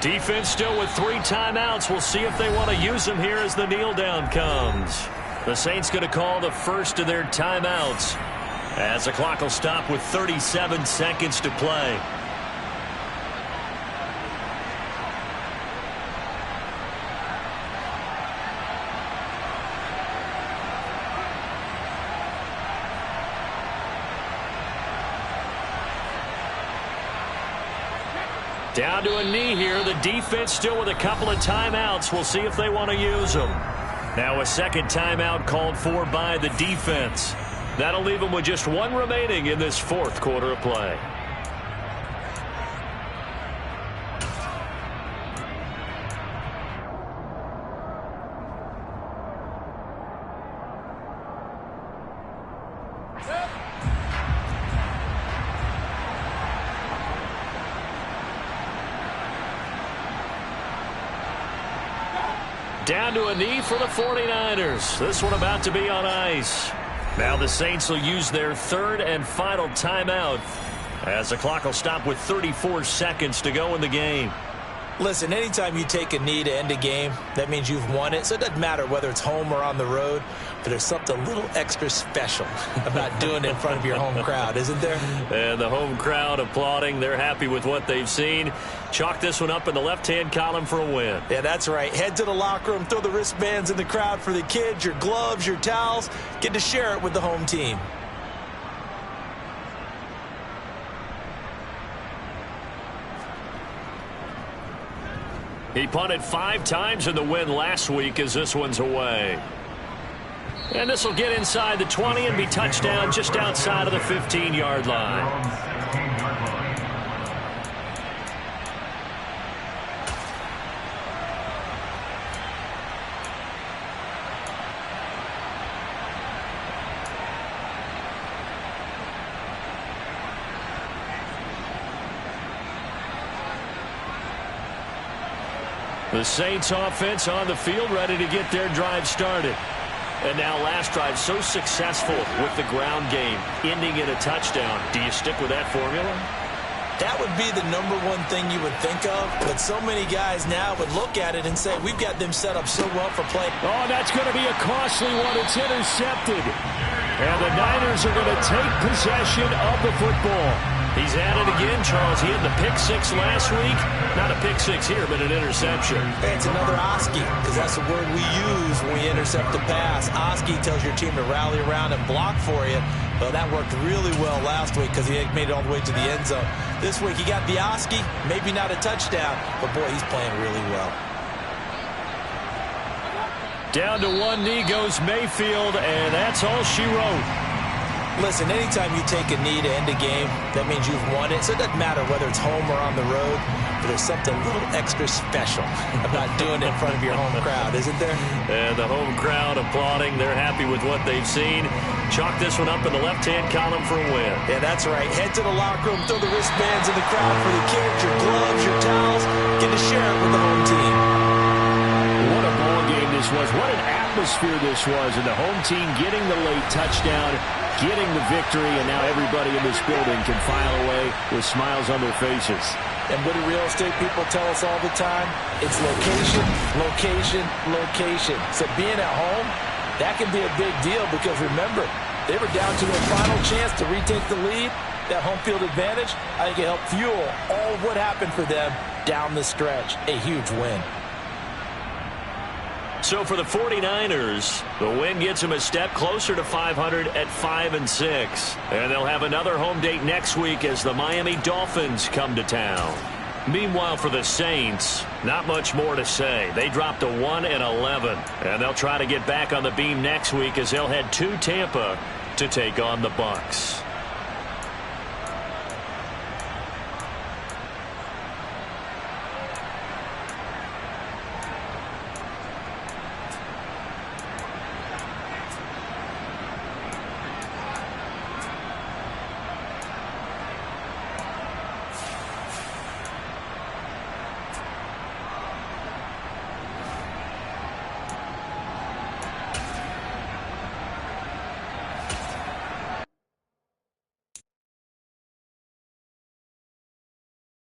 Defense still with 3 timeouts. We'll see if they want to use them here as the kneel down comes. The Saints going to call the first of their timeouts as the clock will stop with 37 seconds to play. Down to a knee here. The defense still with a couple of timeouts. We'll see if they want to use them. Now a second timeout called for by the defense. That'll leave them with just 1 remaining in this 4th quarter of play. Down to a knee for the 49ers. This one about to be on ice. Now the Saints will use their 3rd and final timeout as the clock will stop with 34 seconds to go in the game. Listen, anytime you take a knee to end a game, that means you've won it. So it doesn't matter whether it's home or on the road, but there's something a little extra special about doing it in front of your home crowd, isn't there? And the home crowd applauding. They're happy with what they've seen. Chalk this one up in the left-hand column for a win. Yeah, that's right. Head to the locker room, throw the wristbands in the crowd for the kids, your gloves, your towels. Get to share it with the home team. He punted 5 times in the win last week as this one's away. And this will get inside the 20 and be touchdown just outside of the 15-yard line. The Saints offense on the field ready to get their drive started. And now last drive so successful with the ground game, ending in a touchdown. Do you stick with that formula? That would be the #1 thing you would think of, but so many guys now would look at it and say, we've got them set up so well for play. Oh, that's going to be a costly one. It's intercepted. And the Niners are going to take possession of the football. He's at it again, Charles. He had the pick 6 last week. Not a pick 6 here, but an interception. Hey, it's another Oski, because that's the word we use when we intercept the pass. Oski tells your team to rally around and block for you. Well, that worked really well last week because he made it all the way to the end zone. This week he got the Oski, maybe not a touchdown, but boy, he's playing really well. Down to one knee goes Mayfield, and that's all she wrote. Listen, anytime you take a knee to end a game, that means you've won it. So it doesn't matter whether it's home or on the road, but there's something a little extra special about doing it in front of your home crowd, isn't there? And the home crowd applauding. They're happy with what they've seen. Chalk this one up in the left-hand column for a win. Yeah, that's right. Head to the locker room, throw the wristbands in the crowd for the kids, your gloves, your towels. Get to share it with the home team. What a ball game this was. What an atmosphere this was. And the home team getting the late touchdown, getting the victory, and now everybody in this building can file away with smiles on their faces. And what do real estate people tell us all the time? It's location, location, location. So being at home, that can be a big deal because remember, they were down to a final chance to retake the lead. That home field advantage, I think it helped fuel all of what happened for them down the stretch. A huge win. So for the 49ers, the win gets them a step closer to 500 at 5-6. And they'll have another home date next week as the Miami Dolphins come to town. Meanwhile, for the Saints, not much more to say. They dropped to 1-11, and they'll try to get back on the beam next week as they'll head to Tampa to take on the Bucs.